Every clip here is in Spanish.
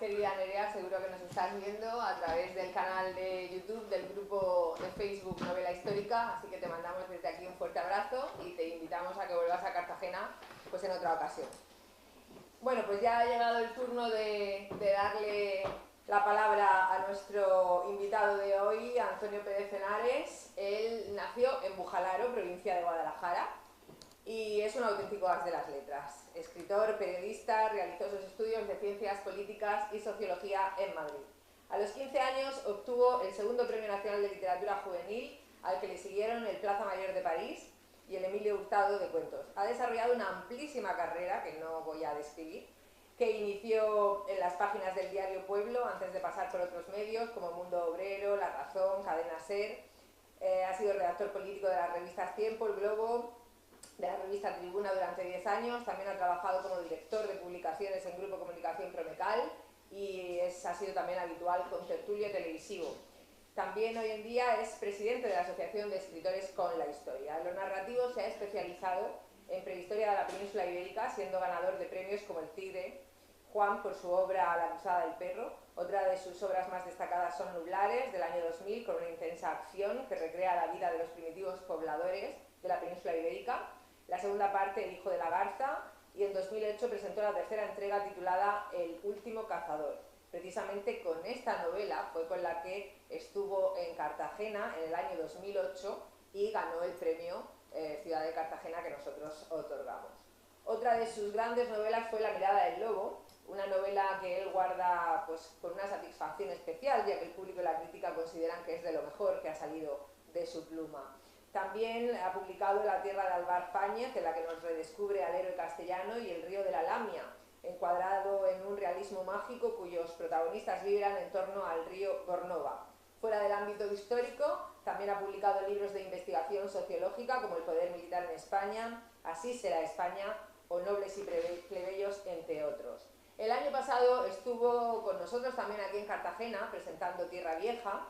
querida Nerea, seguro que nos estás viendo a través del canal de YouTube del grupo de Facebook Novela Histórica, así que te mandamos desde aquí un fuerte abrazo y te invitamos a que vuelvas a Cartagena pues en otra ocasión. Bueno, pues ya ha llegado el turno de darle la palabra a nuestro invitado de hoy, Antonio Pérez Henares. Él nació en Bujalaro, provincia de Guadalajara, y es un auténtico as de las letras. Escritor, periodista, realizó sus estudios de ciencias políticas y sociología en Madrid. A los 15 años obtuvo el segundo Premio Nacional de Literatura Juvenil, al que le siguieron el Plaza Mayor de París y el Emilio Hurtado de Cuentos. Ha desarrollado una amplísima carrera, que no voy a describir, que inició en las páginas del diario Pueblo antes de pasar por otros medios como Mundo Obrero, La Razón, Cadena SER. Ha sido redactor político de las revistas Tiempo, El Globo, de la revista Tribuna durante 10 años, también ha trabajado como director de publicaciones en Grupo Comunicación Promecal y ha sido también habitual con tertulio televisivo. También hoy en día es presidente de la Asociación de Escritores con la Historia. En lo narrativo se ha especializado en prehistoria de la península ibérica, siendo ganador de premios como El Tigre, Juan por su obra La cruzada del perro. Otra de sus obras más destacadas son Nublares, del año 2000, con una intensa acción que recrea la vida de los primitivos pobladores de la península ibérica. La segunda parte, El hijo de la garza, y en 2008 presentó la tercera entrega titulada El último cazador. Precisamente con esta novela fue con la que estuvo en Cartagena en el año 2008 y ganó el premio Ciudad de Cartagena que nosotros otorgamos. Otra de sus grandes novelas fue La mirada del lobo, una novela que él guarda pues, con una satisfacción especial, ya que el público y la crítica consideran que es de lo mejor que ha salido de su pluma. También ha publicado La tierra de Alvar Fáñez, en la que nos redescubre al héroe castellano, y El río de la Lamia, encuadrado en un realismo mágico cuyos protagonistas vibran en torno al río Gornova. Fuera del ámbito histórico, también ha publicado libros de investigación sociológica como El poder militar en España, Así será España o Nobles y plebeyos, entre otros. El año pasado estuvo con nosotros también aquí en Cartagena presentando Tierra Vieja,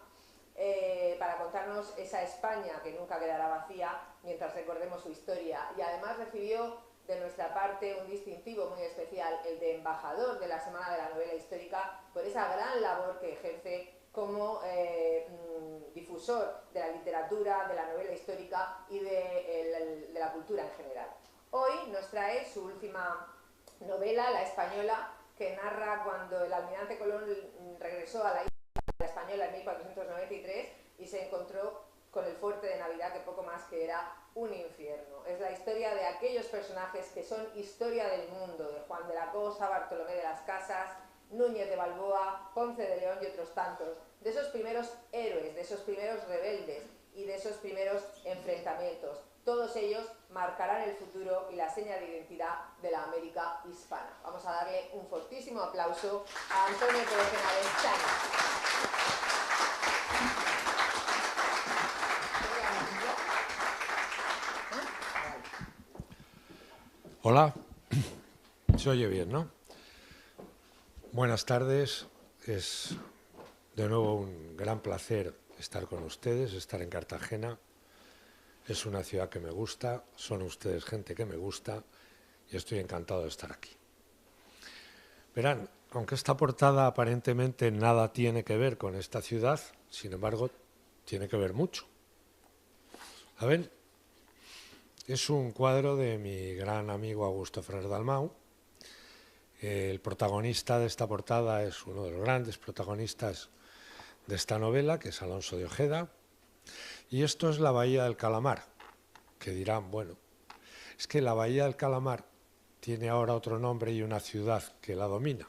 para contarnos esa España que nunca quedará vacía mientras recordemos su historia, y además recibió de nuestra parte un distintivo muy especial, el de embajador de la Semana de la Novela Histórica, por esa gran labor que ejerce como difusor de la literatura, de la novela histórica y de la cultura en general. Hoy nos trae su última novela, La Española, que narra cuando el almirante Colón regresó a la Española en 1493 y se encontró con el fuerte de Navidad, que poco más que era un infierno. Es la historia de aquellos personajes que son historia del mundo, de Juan de la Cosa, Bartolomé de las Casas, Núñez de Balboa, Ponce de León y otros tantos, de esos primeros héroes, de esos primeros rebeldes y de esos primeros enfrentamientos. Todos ellos marcarán el futuro y la seña de identidad de la América hispana. Vamos a darle un fortísimo aplauso a Antonio Pérez Henares. Hola, se oye bien, ¿no? Buenas tardes, es de nuevo un gran placer estar con ustedes, estar en Cartagena. Es una ciudad que me gusta, son ustedes gente que me gusta y estoy encantado de estar aquí. Verán, aunque esta portada aparentemente nada tiene que ver con esta ciudad, sin embargo, tiene que ver mucho. A ver, es un cuadro de mi gran amigo Augusto Ferrer Dalmau. El protagonista de esta portada es uno de los grandes protagonistas de esta novela, que es Alonso de Ojeda. Y esto es la Bahía del Calamar, que dirán, bueno, es que la Bahía del Calamar tiene ahora otro nombre y una ciudad que la domina.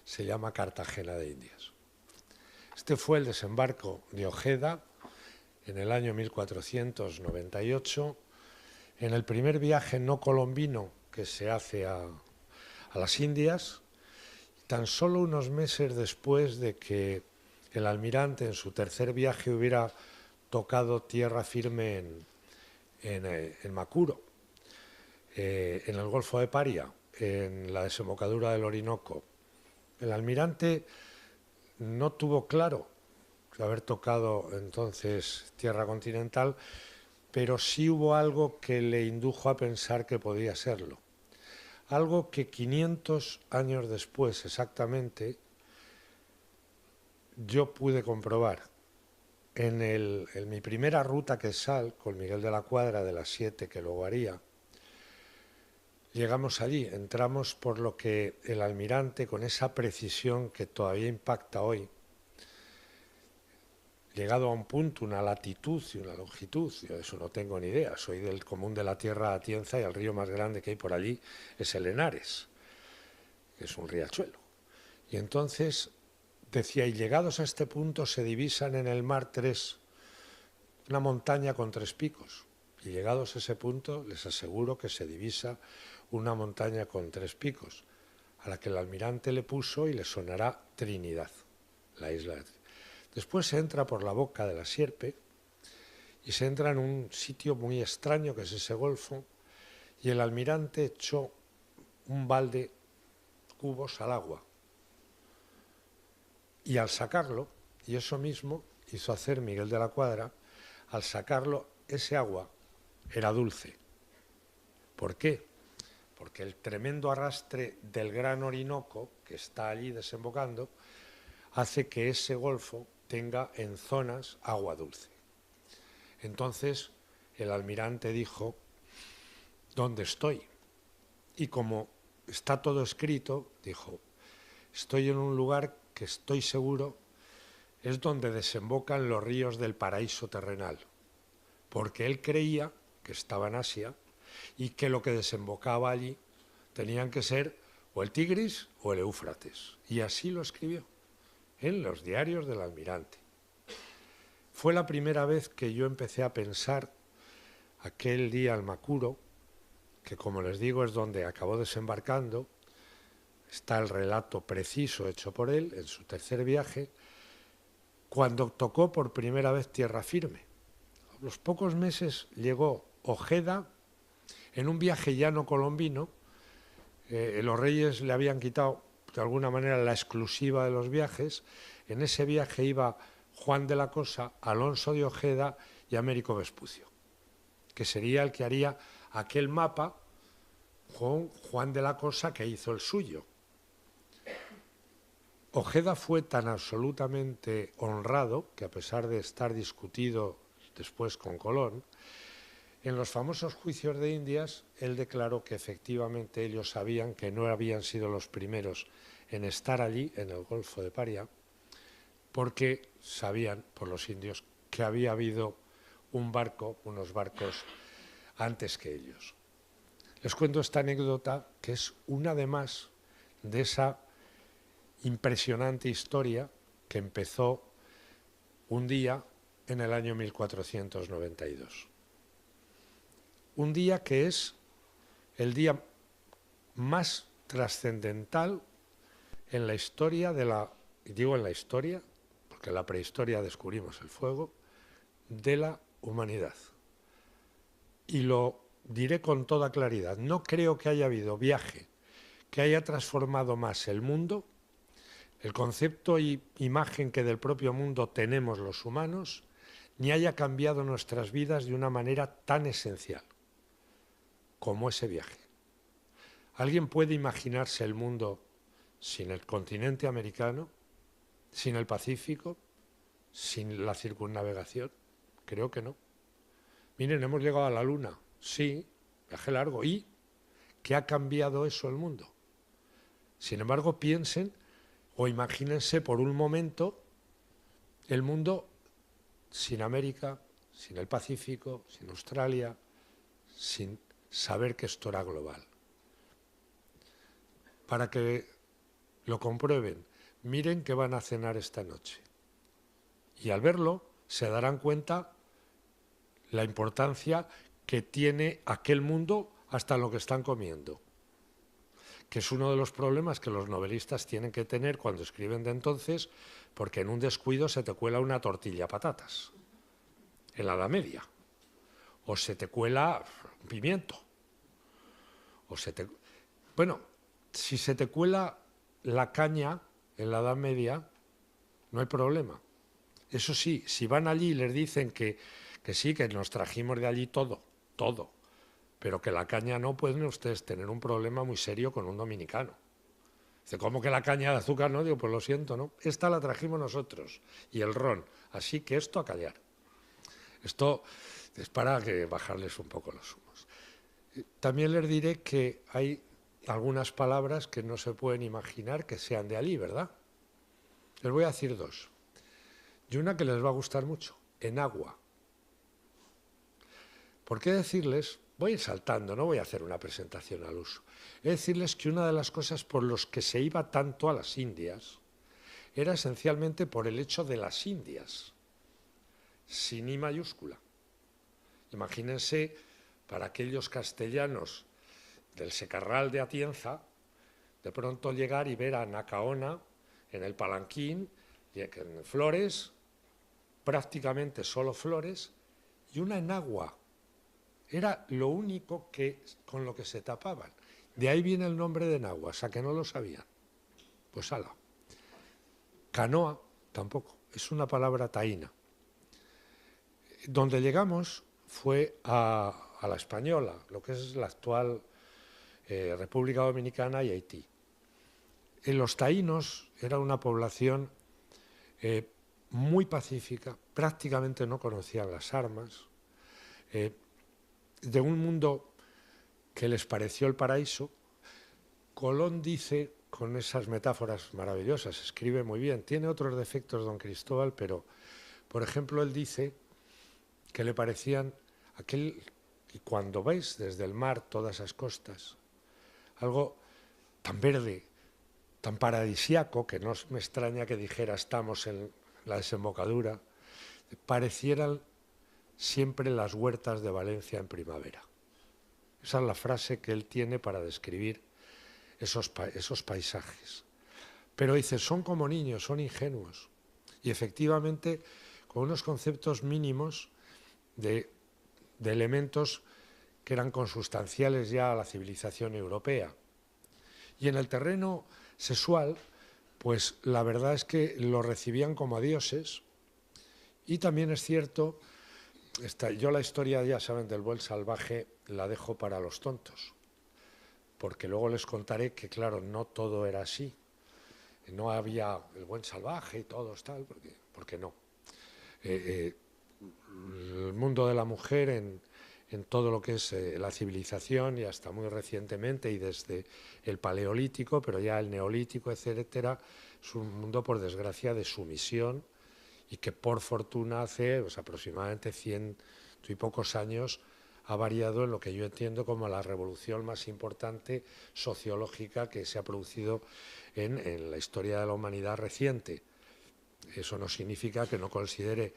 Se llama Cartagena de Indias. Este fue el desembarco de Ojeda en el año 1498, en el primer viaje no colombino que se hace a las Indias, tan solo unos meses después de que el almirante en su tercer viaje hubiera tocado tierra firme en Macuro, en el Golfo de Paria, en la desembocadura del Orinoco. El almirante no tuvo claro haber tocado entonces tierra continental, pero sí hubo algo que le indujo a pensar que podía serlo. Algo que 500 años después exactamente yo pude comprobar en mi primera ruta que sal con Miguel de la Cuadra, de las 7 que luego haría. Llegamos allí, entramos por lo que el almirante, con esa precisión que todavía impacta hoy, llegado a un punto, una latitud y una longitud, yo eso no tengo ni idea, soy del común de la Tierra Atienza y el río más grande que hay por allí es el Henares, que es un riachuelo. Y entonces decía, y llegados a este punto se divisan en el mar una montaña con 3 picos. Y llegados a ese punto les aseguro que se divisa una montaña con 3 picos, a la que el almirante le puso y le sonará Trinidad, la isla de Trinidad. Después se entra por la boca de la Sierpe y se entra en un sitio muy extraño que es ese golfo, y el almirante echó un balde cubos al agua. Y al sacarlo, y eso mismo hizo hacer Miguel de la Cuadra, al sacarlo ese agua era dulce. ¿Por qué? Porque el tremendo arrastre del gran Orinoco, que está allí desembocando, hace que ese golfo tenga en zonas agua dulce. Entonces el almirante dijo, ¿dónde estoy? Y como está todo escrito, dijo, estoy en un lugar que estoy seguro es donde desembocan los ríos del paraíso terrenal, porque él creía que estaba en Asia y que lo que desembocaba allí tenían que ser o el Tigris o el Éufrates. Y así lo escribió en los diarios del almirante. Fue la primera vez que yo empecé a pensar aquel día al Macuro, que como les digo es donde acabó desembarcando, está el relato preciso hecho por él en su tercer viaje, cuando tocó por primera vez tierra firme. A los pocos meses llegó Ojeda en un viaje llano colombino. Los reyes le habían quitado de alguna manera la exclusiva de los viajes. En ese viaje iba Juan de la Cosa, Alonso de Ojeda y Américo Vespucio, que sería el que haría aquel mapa con Juan de la Cosa que hizo el suyo. Ojeda fue tan absolutamente honrado que, a pesar de estar discutido después con Colón, en los famosos juicios de Indias, él declaró que efectivamente ellos sabían que no habían sido los primeros en estar allí, en el Golfo de Paria, porque sabían, por los indios, que había habido unos barcos antes que ellos. Les cuento esta anécdota, que es una de más de esa impresionante historia que empezó un día en el año 1492. Un día que es el día más trascendental en la historia digo en la historia, porque en la prehistoria descubrimos el fuego, de la humanidad. Y lo diré con toda claridad, no creo que haya habido viaje que haya transformado más el mundo, el concepto y imagen que del propio mundo tenemos los humanos, ni haya cambiado nuestras vidas de una manera tan esencial como ese viaje. ¿Alguien puede imaginarse el mundo sin el continente americano, sin el Pacífico, sin la circunnavegación? Creo que no. Miren, hemos llegado a la Luna, sí, viaje largo. ¿Y qué ha cambiado eso el mundo? Sin embargo, piensen o imagínense por un momento el mundo sin América, sin el Pacífico, sin Australia, sin saber que esto era global. Para que lo comprueben, miren que van a cenar esta noche. Y al verlo se darán cuenta la importancia que tiene aquel mundo hasta lo que están comiendo, que es uno de los problemas que los novelistas tienen que tener cuando escriben de entonces, porque en un descuido se te cuela una tortilla a patatas, en la Edad Media, o se te cuela un pimiento, bueno, si se te cuela la caña en la Edad Media, no hay problema. Eso sí, si van allí y les dicen que sí, que nos trajimos de allí todo, pero que la caña no, pueden ustedes tener un problema muy serio con un dominicano. Dice, ¿cómo que la caña de azúcar no? Digo, pues lo siento, ¿no? Esta la trajimos nosotros, y el ron. Así que esto a callar. Esto es para que bajarles un poco los humos. También les diré que hay algunas palabras que no se pueden imaginar que sean de allí, ¿verdad? Les voy a decir dos. Y una que les va a gustar mucho, enagua. ¿Por qué decirles? Voy a ir saltando, no voy a hacer una presentación al uso. Es decirles que una de las cosas por las que se iba tanto a las Indias era esencialmente por el hecho de las Indias, sin I mayúscula. Imagínense, para aquellos castellanos del Secarral de Atienza, de pronto llegar y ver a Nacaona en el Palanquín, y en flores, prácticamente solo flores, y una enagua. Era lo único con lo que se tapaban. De ahí viene el nombre de enaguas, a que no lo sabían. Pues ala. Canoa, tampoco, es una palabra taína. Donde llegamos fue a la Española, lo que es la actual República Dominicana y Haití. Los taínos era una población muy pacífica, prácticamente no conocían las armas, de un mundo que les pareció el paraíso. Colón dice, con esas metáforas maravillosas, escribe muy bien, tiene otros defectos don Cristóbal, pero, por ejemplo, él dice que le parecían y cuando veis desde el mar todas esas costas, algo tan verde, tan paradisíaco, que no me extraña que dijera estamos en la desembocadura, parecieran siempre las huertas de Valencia en primavera. Esa es la frase que él tiene para describir esos paisajes. Pero dice, son como niños, son ingenuos. Y efectivamente, con unos conceptos mínimos de elementos que eran consustanciales ya a la civilización europea. Y en el terreno sexual, pues la verdad es que lo recibían como a dioses. Y también es cierto, yo la historia, ya saben, del buen salvaje la dejo para los tontos, porque luego les contaré que, claro, no todo era así. No había el buen salvaje y todos tal, porque no. El mundo de la mujer en todo lo que es la civilización, y hasta muy recientemente, y desde el paleolítico, pero ya el neolítico, etcétera, es un mundo, por desgracia, de sumisión, y que por fortuna hace aproximadamente 100 y pocos años ha variado en lo que yo entiendo como la revolución más importante sociológica que se ha producido en la historia de la humanidad reciente. Eso no significa que no considere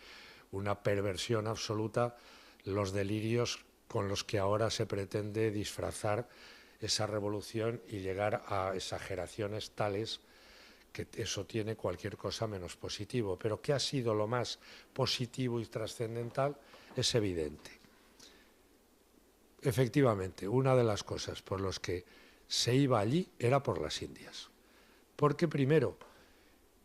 una perversión absoluta los delirios con los que ahora se pretende disfrazar esa revolución y llegar a exageraciones tales que eso tiene cualquier cosa menos positivo. Pero ¿qué ha sido lo más positivo y trascendental? Es evidente. Efectivamente, una de las cosas por las que se iba allí era por las Indias. Porque primero,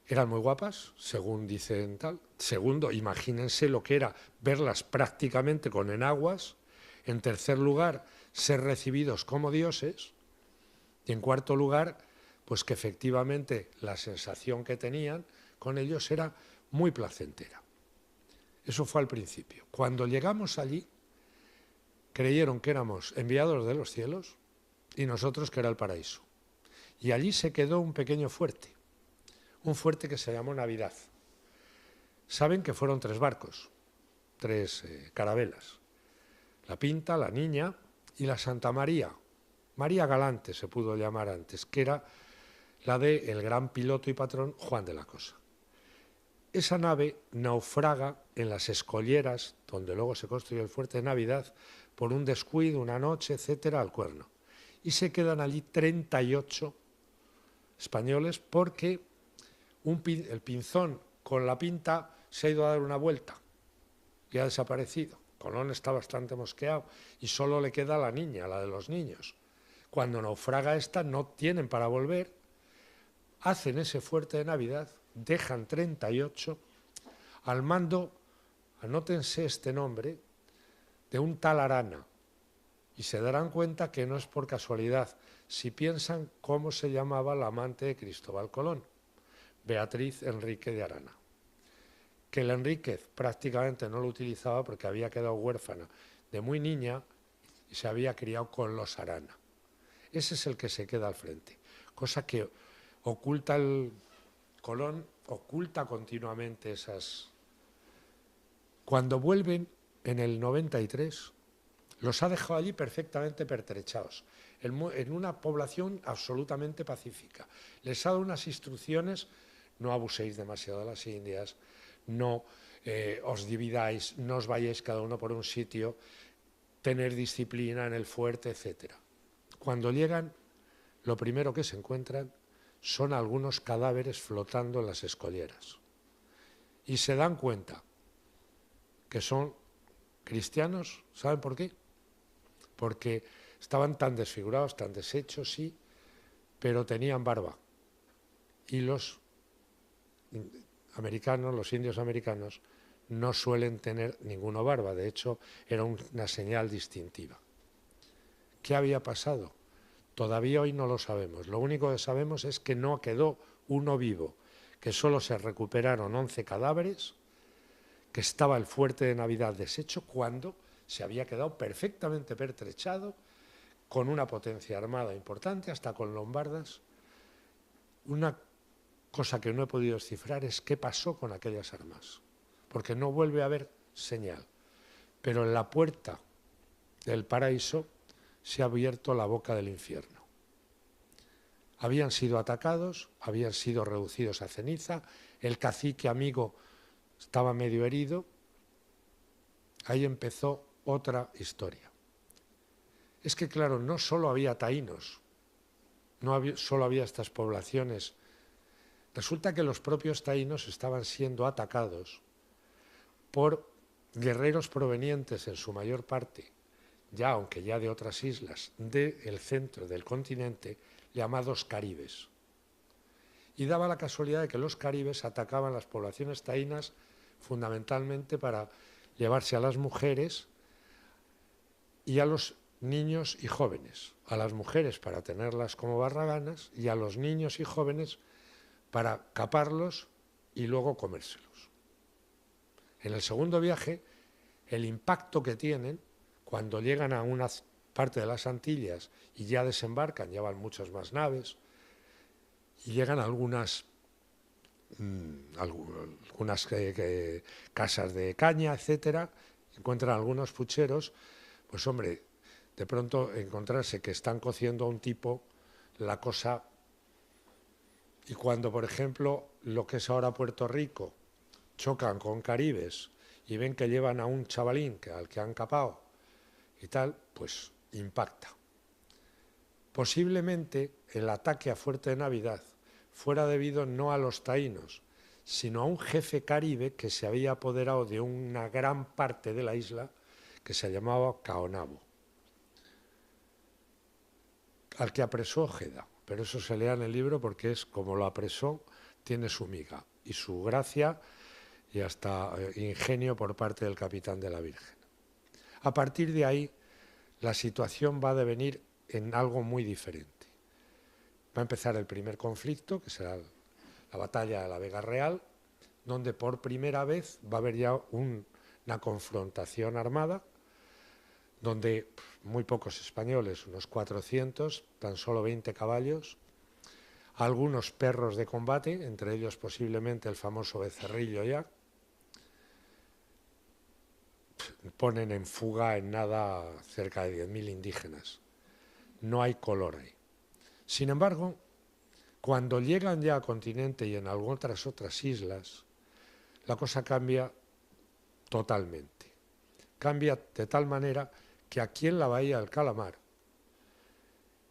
eran muy guapas, según dicen tal. Segundo, imagínense lo que era verlas prácticamente con enaguas. En tercer lugar, ser recibidos como dioses. Y en cuarto lugar, pues que efectivamente la sensación que tenían con ellos era muy placentera. Eso fue al principio. Cuando llegamos allí, creyeron que éramos enviados de los cielos y nosotros que era el paraíso. Y allí se quedó un pequeño fuerte. Un fuerte que se llamó Navidad. Saben que fueron 3 barcos, 3 carabelas. La Pinta, la Niña y la Santa María. María Galante se pudo llamar antes, que era la del gran piloto y patrón Juan de la Cosa. Esa nave naufraga en las Escolleras, donde luego se construyó el fuerte de Navidad, por un descuido, una noche, etcétera, al Cuerno. Y se quedan allí 38 españoles porque el Pinzón con la Pinta se ha ido a dar una vuelta y ha desaparecido. Colón está bastante mosqueado y solo le queda la Niña, la de los niños. Cuando naufraga esta no tienen para volver, hacen ese fuerte de Navidad, dejan 38 al mando, anótense este nombre, de un tal Arana. Y se darán cuenta que no es por casualidad si piensan cómo se llamaba la amante de Cristóbal Colón, Beatriz Enrique de Arana. Que el Enríquez prácticamente no lo utilizaba porque había quedado huérfana de muy niña y se había criado con los Arana. Ese es el que se queda al frente, cosa que oculta el Colón, oculta continuamente esas. Cuando vuelven en el 93, los ha dejado allí perfectamente pertrechados, en una población absolutamente pacífica. Les ha dado unas instrucciones: no abuséis demasiado de las Indias, no os dividáis, no os vayáis cada uno por un sitio, tener disciplina en el fuerte, etc. Cuando llegan, lo primero que se encuentran son algunos cadáveres flotando en las escolleras. Y se dan cuenta que son cristianos. ¿Saben por qué? Porque estaban tan desfigurados, tan deshechos, sí, pero tenían barba. Y los americanos, los indios americanos, no suelen tener ninguna barba. De hecho, era una señal distintiva. ¿Qué había pasado? Todavía hoy no lo sabemos. Lo único que sabemos es que no quedó uno vivo, que solo se recuperaron 11 cadáveres, que estaba el fuerte de Navidad deshecho cuando se había quedado perfectamente pertrechado, con una potencia armada importante, hasta con lombardas. Una cosa que no he podido descifrar es qué pasó con aquellas armas, porque no vuelve a haber señal. Pero en la puerta del paraíso se ha abierto la boca del infierno. Habían sido atacados, habían sido reducidos a ceniza, el cacique amigo estaba medio herido. Ahí empezó otra historia. Es que, claro, no solo había taínos, solo había estas poblaciones. Resulta que los propios taínos estaban siendo atacados por guerreros provenientes, en su mayor parte, aunque ya de otras islas, del centro del continente, llamados caribes. Y daba la casualidad de que los caribes atacaban las poblaciones taínas fundamentalmente para llevarse a las mujeres y a los niños y jóvenes. A las mujeres para tenerlas como barraganas y a los niños y jóvenes para caparlos y luego comérselos. En el segundo viaje, el impacto que tienen cuando llegan a una parte de las Antillas y ya desembarcan, ya van muchas más naves, y llegan a algunas casas de caña, etcétera, encuentran algunos pucheros, pues hombre, de pronto encontrarse que están cociendo a un tipo, la cosa. Y cuando, por ejemplo, lo que es ahora Puerto Rico, chocan con caribes y ven que llevan a un chavalín al que han capado y tal, pues impacta. Posiblemente el ataque a Fuerte de Navidad fuera debido no a los taínos, sino a un jefe caribe que se había apoderado de una gran parte de la isla que se llamaba Caonabo, al que apresó Ojeda. Pero eso se lea en el libro porque es como lo apresó, tiene su miga y su gracia y hasta ingenio por parte del capitán de la Virgen. A partir de ahí, la situación va a devenir en algo muy diferente. Va a empezar el primer conflicto, que será la batalla de la Vega Real, donde por primera vez va a haber ya una confrontación armada, donde muy pocos españoles, unos 400, tan solo 20 caballos, algunos perros de combate, entre ellos posiblemente el famoso becerrillo ya, ponen en fuga en nada cerca de 10.000 indígenas. No hay color ahí. Sin embargo, cuando llegan ya al continente y en algunas otras islas, la cosa cambia totalmente. Cambia de tal manera que aquí en la Bahía del Calamar,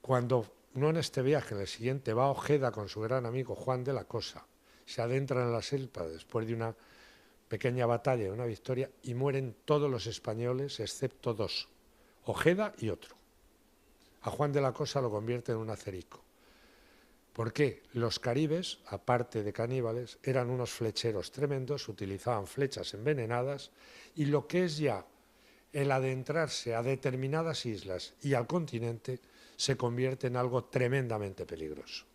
cuando no en este viaje, en el siguiente, va Ojeda con su gran amigo Juan de la Cosa, se adentran en la selva después de una pequeña batalla, de una victoria, y mueren todos los españoles excepto dos, Ojeda y otro. A Juan de la Cosa lo convierte en un acerico. ¿Por qué? Los caribes, aparte de caníbales, eran unos flecheros tremendos, utilizaban flechas envenenadas y lo que es ya el adentrarse a determinadas islas y al continente se convierte en algo tremendamente peligroso.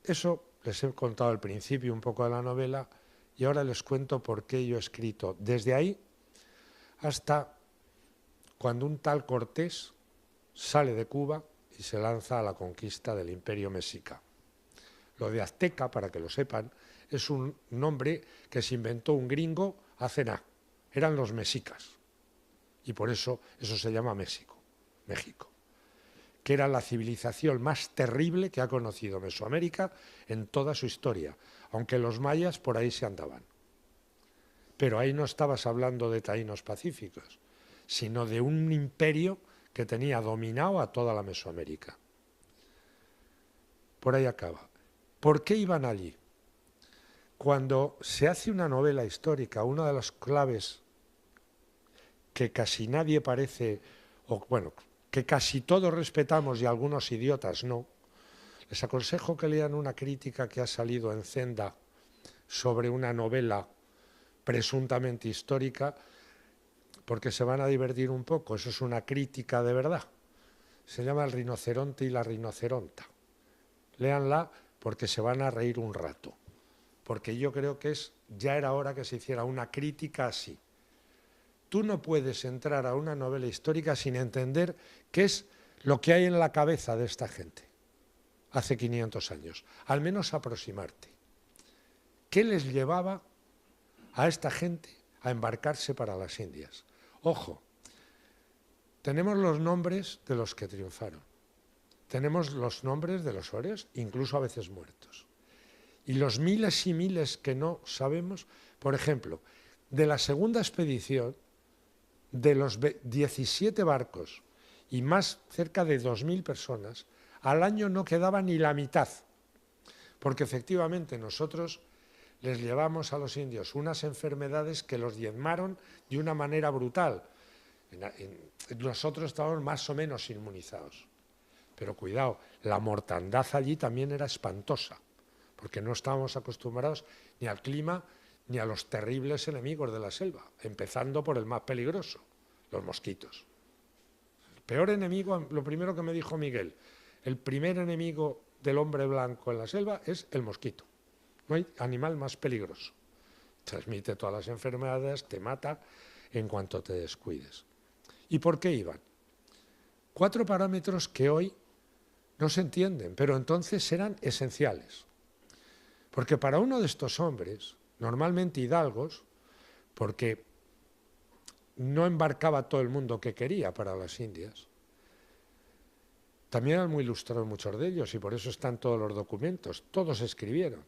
Eso les he contado al principio un poco de la novela y ahora les cuento por qué yo he escrito desde ahí hasta cuando un tal Cortés sale de Cuba y se lanza a la conquista del Imperio Mexica. Lo de azteca, para que lo sepan, es un nombre que se inventó un gringo hace nada. Eran los mexicas. Y por eso se llama México, que era la civilización más terrible que ha conocido Mesoamérica en toda su historia, aunque los mayas por ahí se andaban. Pero ahí no estabas hablando de taínos pacíficos, sino de un imperio que tenía dominado a toda la Mesoamérica. Por ahí acaba. ¿Por qué iban allí? Cuando se hace una novela histórica, una de las claves que casi nadie parece, o bueno, que casi todos respetamos y algunos idiotas no, les aconsejo que lean una crítica que ha salido en Zenda sobre una novela presuntamente histórica, porque se van a divertir un poco. Eso es una crítica de verdad. Se llama El rinoceronte y la rinoceronta. Léanla porque se van a reír un rato, porque yo creo que ya era hora que se hiciera una crítica así. Tú no puedes entrar a una novela histórica sin entender qué es lo que hay en la cabeza de esta gente hace 500 años, al menos aproximarte. ¿Qué les llevaba a esta gente a embarcarse para las Indias? Ojo, tenemos los nombres de los que triunfaron, tenemos los nombres de los héroes, incluso a veces muertos. Y los miles y miles que no sabemos, por ejemplo, de la segunda expedición, de los 17 barcos y más cerca de 2.000 personas, al año no quedaba ni la mitad, porque efectivamente nosotros les llevamos a los indios unas enfermedades que los diezmaron de una manera brutal. Nosotros estábamos más o menos inmunizados. Pero cuidado, la mortandad allí también era espantosa, porque no estábamos acostumbrados ni al clima ni a los terribles enemigos de la selva, empezando por el más peligroso, los mosquitos. El peor enemigo, lo primero que me dijo Miguel, el primer enemigo del hombre blanco en la selva es el mosquito. No hay animal más peligroso. Transmite todas las enfermedades, te mata en cuanto te descuides. ¿Y por qué iban? 4 parámetros que hoy no se entienden, pero entonces eran esenciales. Porque para uno de estos hombres, normalmente hidalgos, porque no embarcaba todo el mundo que quería para las Indias, también eran muy ilustrados muchos de ellos y por eso están todos los documentos, todos escribieron.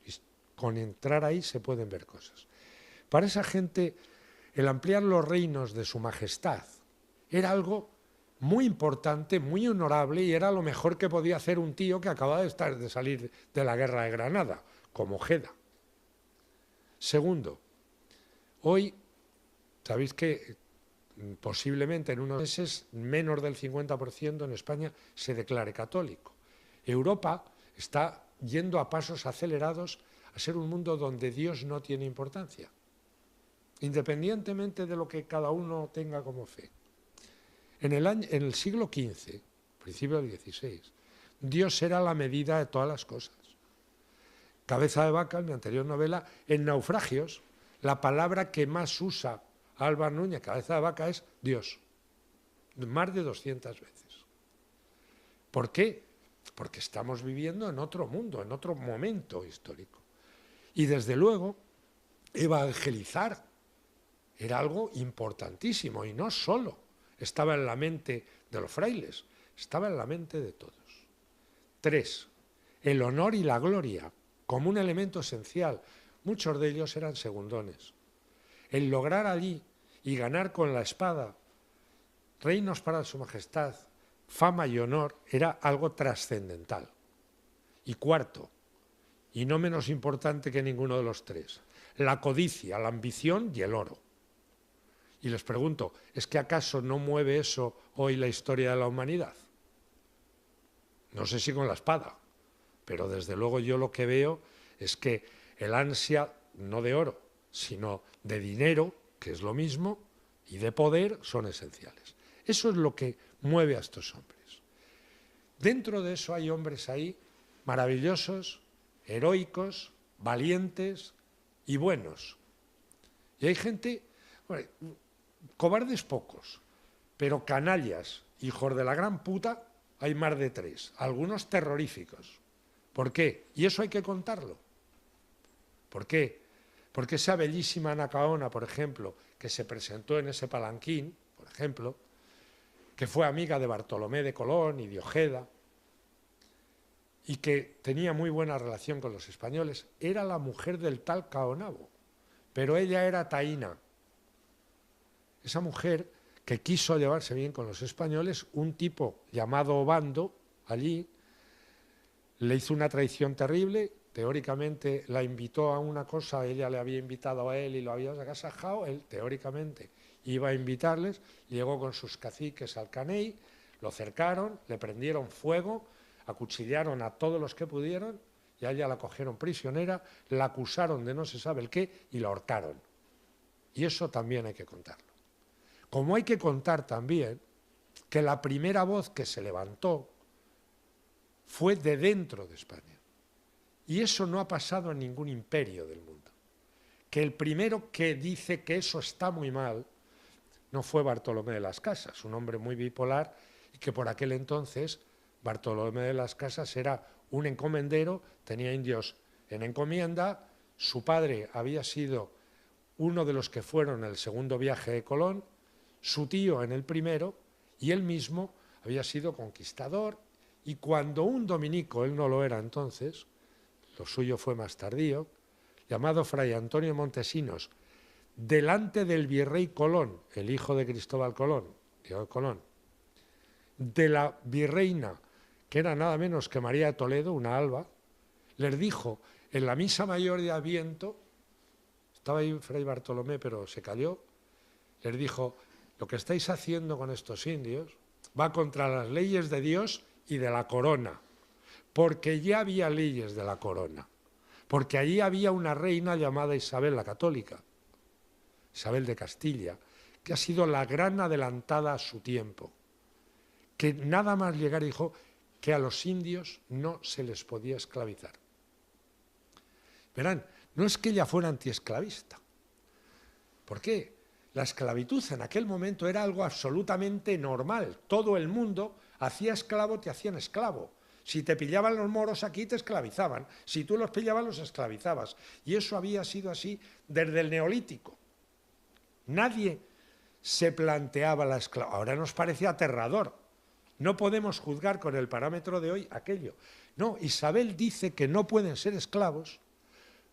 Y con entrar ahí se pueden ver cosas. Para esa gente, el ampliar los reinos de su majestad era algo muy importante, muy honorable y era lo mejor que podía hacer un tío que acababa de salir de la guerra de Granada, como Ojeda. Segundo, hoy, sabéis que posiblemente en unos meses menos del 50% en España se declare católico. Europa está yendo a pasos acelerados a ser un mundo donde Dios no tiene importancia, independientemente de lo que cada uno tenga como fe. En el siglo XV, principio del XVI, Dios era la medida de todas las cosas. Cabeza de vaca, en mi anterior novela, en Naufragios, la palabra que más usa Álvar Núñez, cabeza de vaca, es Dios. Más de 200 veces. ¿Por qué? Porque estamos viviendo en otro mundo, en otro momento histórico. Y desde luego, evangelizar era algo importantísimo y no solo estaba en la mente de los frailes, estaba en la mente de todos. 3. El honor y la gloria como un elemento esencial. Muchos de ellos eran segundones. El lograr allí y ganar con la espada reinos para su majestad, fama y honor, era algo trascendental. Y 4, y no menos importante que ninguno de los 3, la codicia, la ambición y el oro. Y les pregunto, ¿es que acaso no mueve eso hoy la historia de la humanidad? No sé si con la espada, pero desde luego yo lo que veo es que el ansia, no de oro, sino de dinero, que es lo mismo, y de poder son esenciales. Eso es lo que mueve a estos hombres. Dentro de eso hay hombres ahí maravillosos, heroicos, valientes y buenos. Y hay gente, bueno, cobardes pocos, pero canallas, hijos de la gran puta, hay más de 3, algunos terroríficos. ¿Por qué? Y eso hay que contarlo. ¿Por qué? Porque esa bellísima Anacaona, por ejemplo, que se presentó en ese palanquín, por ejemplo, que fue amiga de Bartolomé de Colón y de Ojeda, y que tenía muy buena relación con los españoles, era la mujer del tal Caonabo, pero ella era taína. Esa mujer que quiso llevarse bien con los españoles, un tipo llamado Obando, allí, le hizo una traición terrible, teóricamente la invitó a una cosa, ella le había invitado a él y lo había agasajado, él teóricamente iba a invitarles, llegó con sus caciques al Caney, lo cercaron, le prendieron fuego, acuchillaron a todos los que pudieron y a ella la cogieron prisionera, la acusaron de no se sabe el qué y la ahorcaron. Y eso también hay que contarlo. Como hay que contar también que la primera voz que se levantó fue de dentro de España. Y eso no ha pasado en ningún imperio del mundo. Que el primero que dice que eso está muy mal no fue Bartolomé de las Casas, un hombre muy bipolar, y que por aquel entonces Bartolomé de las Casas era un encomendero, tenía indios en encomienda, su padre había sido uno de los que fueron en el segundo viaje de Colón, su tío en el primero, y él mismo había sido conquistador, y cuando un dominico, él no lo era entonces, lo suyo fue más tardío, llamado Fray Antonio Montesinos, delante del virrey Colón, el hijo de Cristóbal Colón, Diego Colón, de la virreina, que era nada menos que María de Toledo, una alba, les dijo en la misa mayor de Adviento, estaba ahí Fray Bartolomé pero se calló, les dijo, lo que estáis haciendo con estos indios va contra las leyes de Dios y de la corona, porque ya había leyes de la corona, porque allí había una reina llamada Isabel la Católica, Isabel de Castilla, que ha sido la gran adelantada a su tiempo, que nada más llegar dijo que a los indios no se les podía esclavizar. Verán, no es que ella fuera antiesclavista. ¿Por qué? La esclavitud en aquel momento era algo absolutamente normal. Todo el mundo hacía esclavo, te hacían esclavo. Si te pillaban los moros aquí, te esclavizaban. Si tú los pillabas, los esclavizabas. Y eso había sido así desde el Neolítico. Nadie se planteaba la esclavitud. Ahora nos parece aterrador. No podemos juzgar con el parámetro de hoy aquello. No, Isabel dice que no pueden ser esclavos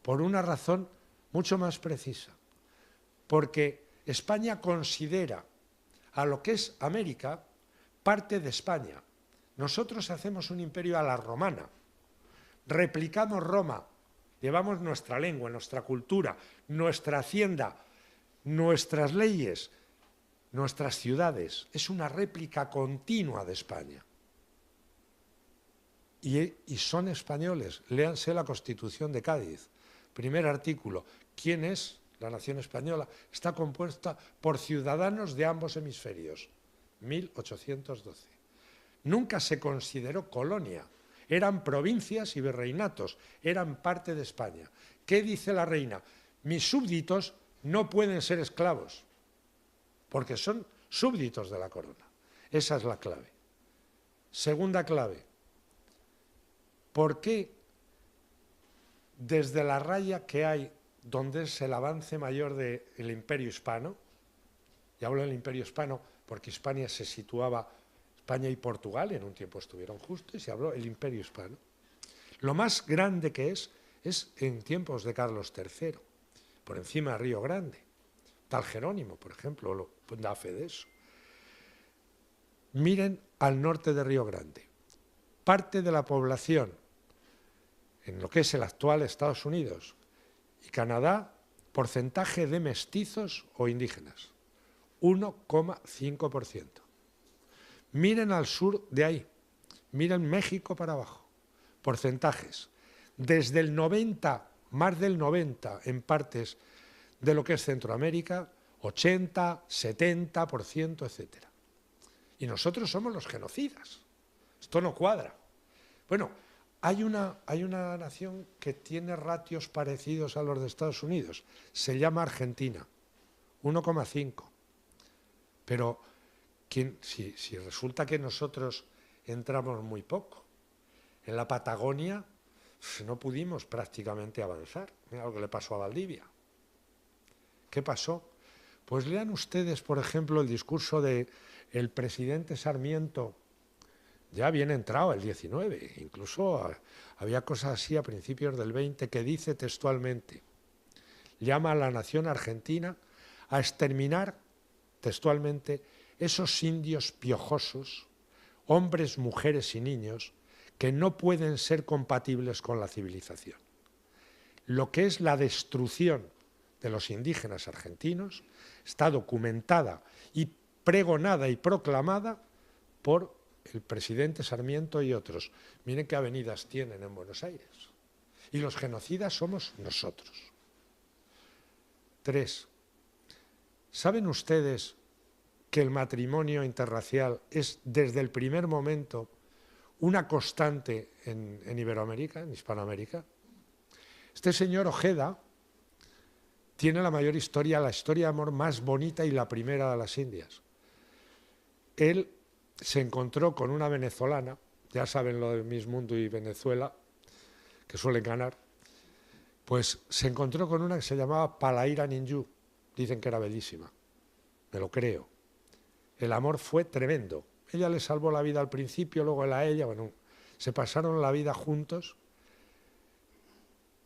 por una razón mucho más precisa. Porque España considera a lo que es América parte de España. Nosotros hacemos un imperio a la romana, replicamos Roma, llevamos nuestra lengua, nuestra cultura, nuestra hacienda, nuestras leyes, nuestras ciudades. Es una réplica continua de España. Y son españoles. Léanse la Constitución de Cádiz. Primer artículo. ¿Quién es la nación española? Está compuesta por ciudadanos de ambos hemisferios. 1812. Nunca se consideró colonia. Eran provincias y virreinatos. Eran parte de España. ¿Qué dice la reina? Mis súbditos no pueden ser esclavos, porque son súbditos de la corona. Esa es la clave. Segunda clave. ¿Por qué desde la raya que hay, donde es el avance mayor del imperio hispano, y hablo del imperio hispano porque Hispania se situaba, España y Portugal en un tiempo estuvieron juntos, y se habló del imperio hispano, lo más grande que es en tiempos de Carlos III, por encima de Río Grande. Tal Jerónimo, por ejemplo, lo da fe de eso. Miren al norte de Río Grande. Parte de la población, en lo que es el actual Estados Unidos y Canadá, porcentaje de mestizos o indígenas, 1,5%. Miren al sur de ahí, miren México para abajo, porcentajes, desde el 90, más del 90 en partes de lo que es Centroamérica, 80, 70%, etc. Y nosotros somos los genocidas. Esto no cuadra. Bueno, hay una nación que tiene ratios parecidos a los de Estados Unidos. Se llama Argentina, 1,5. Pero si resulta que nosotros entramos muy poco, en la Patagonia no pudimos prácticamente avanzar. Mira lo que le pasó a Valdivia. ¿Qué pasó? Pues lean ustedes, por ejemplo, el discurso del presidente Sarmiento, ya bien entrado el 19, incluso había cosas así a principios del 20, que dice textualmente, llama a la nación argentina a exterminar, textualmente, esos indios piojosos, hombres, mujeres y niños, que no pueden ser compatibles con la civilización. Lo que es la destrucción de los indígenas argentinos está documentada y pregonada y proclamada por el presidente Sarmiento y otros. Miren qué avenidas tienen en Buenos Aires. Y los genocidas somos nosotros. 3. ¿Saben ustedes que el matrimonio interracial es desde el primer momento una constante en Iberoamérica, en Hispanoamérica? Este señor Ojeda tiene la mayor historia, la historia de amor más bonita y la primera de las Indias. Él se encontró con una venezolana, ya saben lo de Miss Mundo y Venezuela, que suelen ganar, pues se encontró con una que se llamaba Palaira Ninjú, dicen que era bellísima, me lo creo. El amor fue tremendo, ella le salvó la vida al principio, luego él a ella, bueno, se pasaron la vida juntos,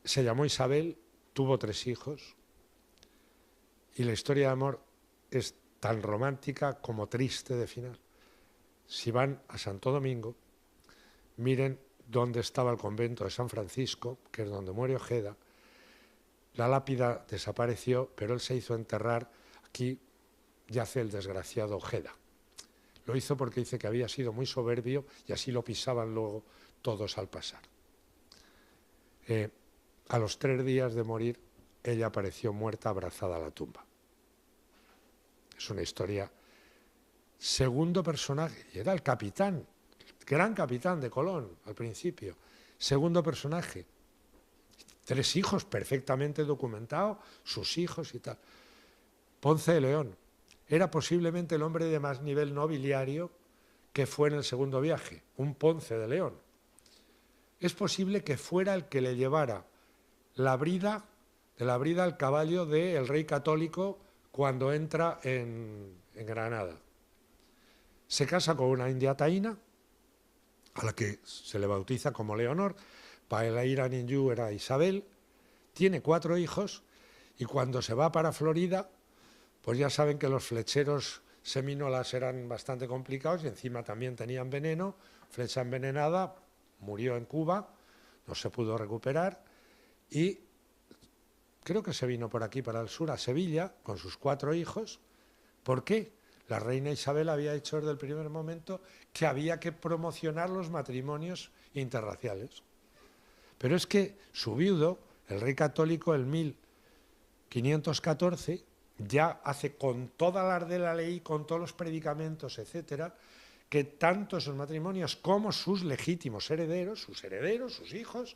se llamó Isabel, tuvo 3 hijos, y la historia de amor es tan romántica como triste de final. Si van a Santo Domingo, miren dónde estaba el convento de San Francisco, que es donde muere Ojeda. La lápida desapareció, pero él se hizo enterrar. Aquí yace el desgraciado Ojeda. Lo hizo porque dice que había sido muy soberbio y así lo pisaban luego todos al pasar. A los 3 días de morir, ella apareció muerta abrazada a la tumba. Es una historia. Segundo personaje, y era el capitán, el gran capitán de Colón al principio. Segundo personaje, 3 hijos perfectamente documentados, sus hijos y tal. Ponce de León era posiblemente el hombre de más nivel nobiliario que fue en el segundo viaje, un Ponce de León. Es posible que fuera el que le llevara de la brida al caballo del rey católico cuando entra en Granada. Se casa con una india taína, a la que se le bautiza como Leonor. Palaira Ninjú era Isabel, tiene 4 hijos y cuando se va para Florida, pues ya saben que los flecheros semínolas eran bastante complicados y encima también tenían veneno, flecha envenenada, murió en Cuba, no se pudo recuperar y creo que se vino por aquí, para el sur, a Sevilla, con sus 4 hijos. ¿Por qué? La reina Isabel había dicho desde el primer momento que había que promocionar los matrimonios interraciales. Pero es que su viudo, el rey católico, en 1514, ya hace con todas las de la ley, con todos los predicamentos, etcétera, que tanto esos matrimonios como sus legítimos herederos, sus hijos,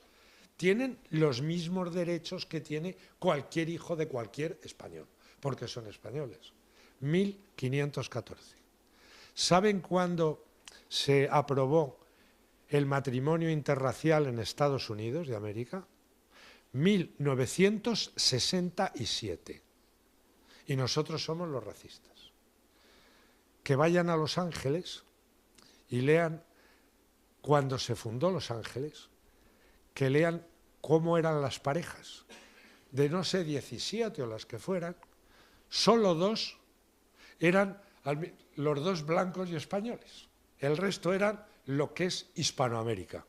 tienen los mismos derechos que tiene cualquier hijo de cualquier español, porque son españoles. 1514. ¿Saben cuándo se aprobó el matrimonio interracial en Estados Unidos de América? 1967. Y nosotros somos los racistas. Que vayan a Los Ángeles y lean cuando se fundó Los Ángeles, que lean cómo eran las parejas. De no sé 17 o las que fueran, solo 2 eran los 2 blancos y españoles. El resto eran lo que es Hispanoamérica,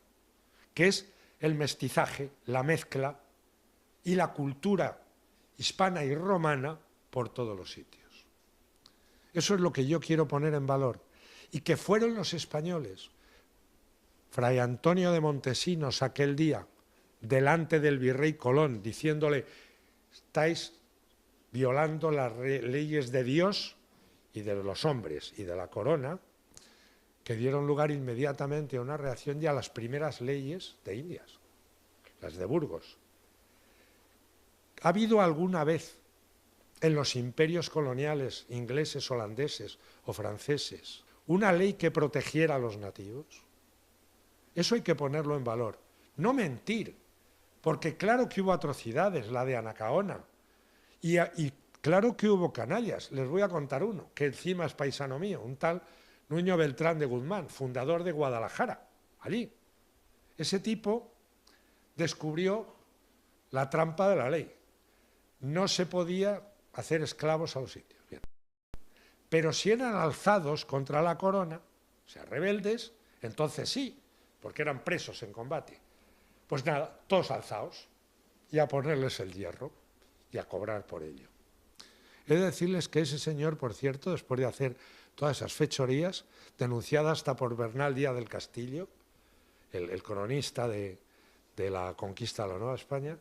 que es el mestizaje, la mezcla y la cultura hispana y romana por todos los sitios. Eso es lo que yo quiero poner en valor. Y que fueron los españoles, Fray Antonio de Montesinos aquel día, delante del virrey Colón, diciéndole, estáis violando las leyes de Dios y de los hombres y de la corona, que dieron lugar inmediatamente a una reacción y a las primeras leyes de Indias, las de Burgos. ¿Ha habido alguna vez en los imperios coloniales ingleses, holandeses o franceses una ley que protegiera a los nativos? Eso hay que ponerlo en valor. No mentir, porque claro que hubo atrocidades, la de Anacaona, y claro que hubo canallas. Les voy a contar uno, que encima es paisano mío, un tal Nuño Beltrán de Guzmán, fundador de Guadalajara, allí. Ese tipo descubrió la trampa de la ley. No se podía hacer esclavos a los indios. Bien. Pero si eran alzados contra la corona, o sea, rebeldes, entonces sí, porque eran presos en combate. Pues nada, todos alzados, y a ponerles el hierro, y a cobrar por ello. He de decirles que ese señor, por cierto, después de hacer todas esas fechorías, denunciada hasta por Bernal Díaz del Castillo, el cronista de la conquista de la Nueva España,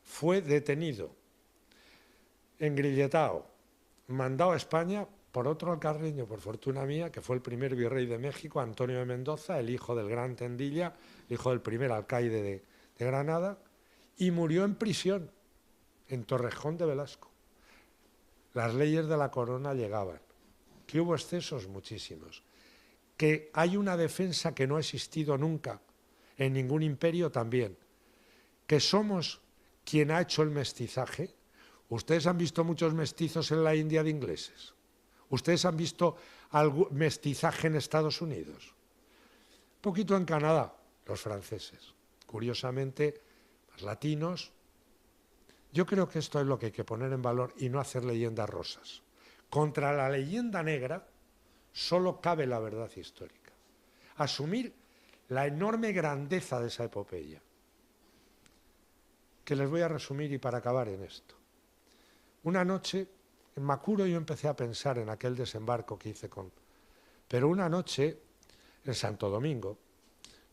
fue detenido, engrilletado, mandado a España por otro alcarreño, por fortuna mía, que fue el primer virrey de México, Antonio de Mendoza, el hijo del gran Tendilla, el hijo del primer alcaide de Granada, y murió en prisión, en Torrejón de Velasco. Las leyes de la corona llegaban. Que hubo excesos, muchísimos. Que hay una defensa que no ha existido nunca en ningún imperio, también. Que somos quien ha hecho el mestizaje. Ustedes han visto muchos mestizos en la India de ingleses. Ustedes han visto algún mestizaje en Estados Unidos. Un poquito en Canadá, los franceses. Curiosamente, los latinos. Yo creo que esto es lo que hay que poner en valor y no hacer leyendas rosas. Contra la leyenda negra solo cabe la verdad histórica. Asumir la enorme grandeza de esa epopeya. Que les voy a resumir y para acabar en esto. Una noche, en Macuro yo empecé a pensar en aquel desembarco que hice con... Pero una noche, en Santo Domingo,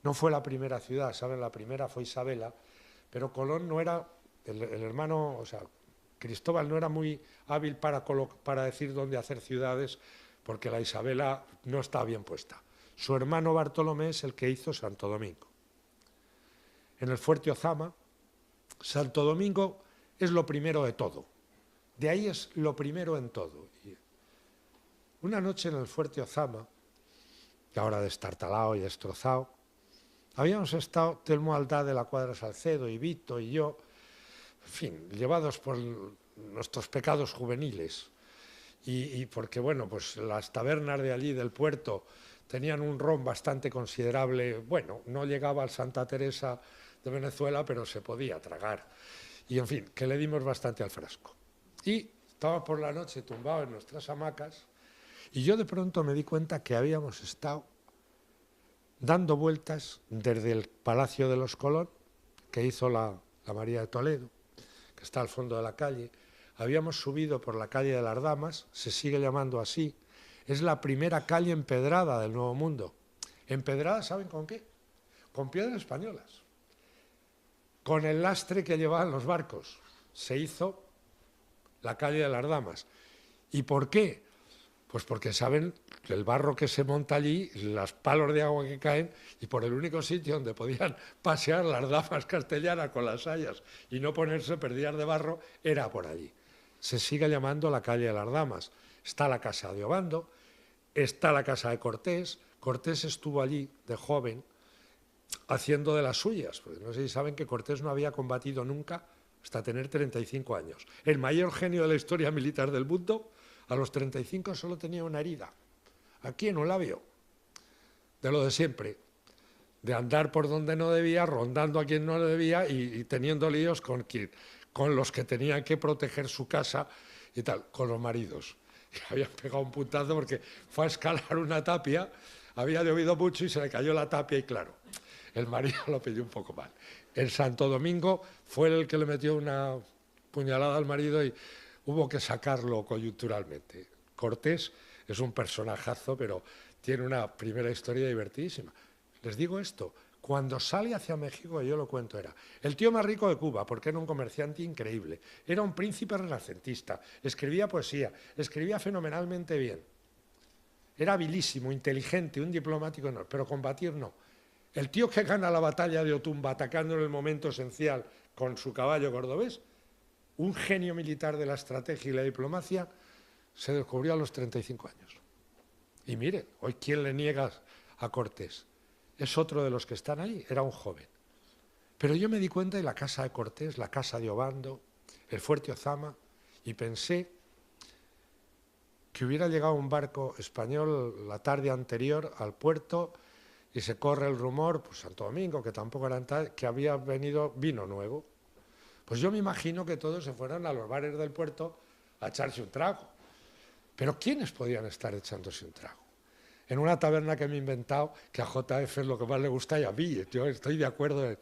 no fue la primera ciudad, ¿saben? La primera fue Isabela, pero Colón no era... El hermano, o sea, Cristóbal no era muy hábil para decir dónde hacer ciudades, porque la Isabela no está bien puesta. Su hermano Bartolomé es el que hizo Santo Domingo. En el Fuerte Ozama, Santo Domingo es lo primero de todo. De ahí es lo primero en todo. Y una noche en el Fuerte Ozama, que ahora destartalado y destrozado, habíamos estado Telmo Aldá de la Cuadra Salcedo y Vito y yo, en fin, llevados por nuestros pecados juveniles y porque, bueno, pues las tabernas de allí del puerto tenían un ron bastante considerable, bueno, no llegaba al Santa Teresa de Venezuela, pero se podía tragar. Y, en fin, que le dimos bastante al frasco. Y estaba por la noche tumbado en nuestras hamacas y yo de pronto me di cuenta que habíamos estado dando vueltas desde el Palacio de los Colón, que hizo la María de Toledo, que está al fondo de la calle. Habíamos subido por la calle de las Damas, se sigue llamando así. Es la primera calle empedrada del Nuevo Mundo. ¿Empedrada saben con qué? Con piedras españolas. Con el lastre que llevaban los barcos. Se hizo la calle de las Damas. ¿Y por qué? Pues porque saben el barro que se monta allí, los palos de agua que caen, y por el único sitio donde podían pasear las damas castellanas con las sayas y no ponerse perdidas de barro, era por allí. Se sigue llamando la calle de las Damas. Está la casa de Obando, está la casa de Cortés. Cortés estuvo allí de joven haciendo de las suyas, porque no sé si saben que Cortés no había combatido nunca hasta tener 35 años. El mayor genio de la historia militar del mundo, a los 35 solo tenía una herida, aquí en un labio, de lo de siempre, de andar por donde no debía, rondando a quien no debía y teniendo líos con los que tenían que proteger su casa y tal, con los maridos. Y habían pegado un puntazo porque fue a escalar una tapia, había llovido mucho y se le cayó la tapia y claro, el marido lo pilló un poco mal. En Santo Domingo fue el que le metió una puñalada al marido y hubo que sacarlo coyunturalmente. Cortés es un personajazo, pero tiene una primera historia divertidísima. Les digo esto, Cuando sale hacia México, yo lo cuento, era el tío más rico de Cuba, porque era un comerciante increíble, era un príncipe renacentista, escribía poesía, escribía fenomenalmente bien, era habilísimo, inteligente, un diplomático, no, pero combatir no. El tío que gana la batalla de Otumba atacando en el momento esencial con su caballo cordobés, un genio militar de la estrategia y la diplomacia, se descubrió a los 35 años. Y mire, hoy ¿quién le niega a Cortés? Es otro de los que están ahí, era un joven. Pero yo me di cuenta de la casa de Cortés, la casa de Obando, el fuerte Ozama, y pensé que hubiera llegado un barco español la tarde anterior al puerto y se corre el rumor, pues Santo Domingo, que tampoco eran tal, que había venido vino nuevo. Pues yo me imagino que todos se fueron a los bares del puerto a echarse un trago. Pero ¿quiénes podían estar echándose un trago? En una taberna que me he inventado, que a JF es lo que más le gusta y a mí, yo estoy de acuerdo,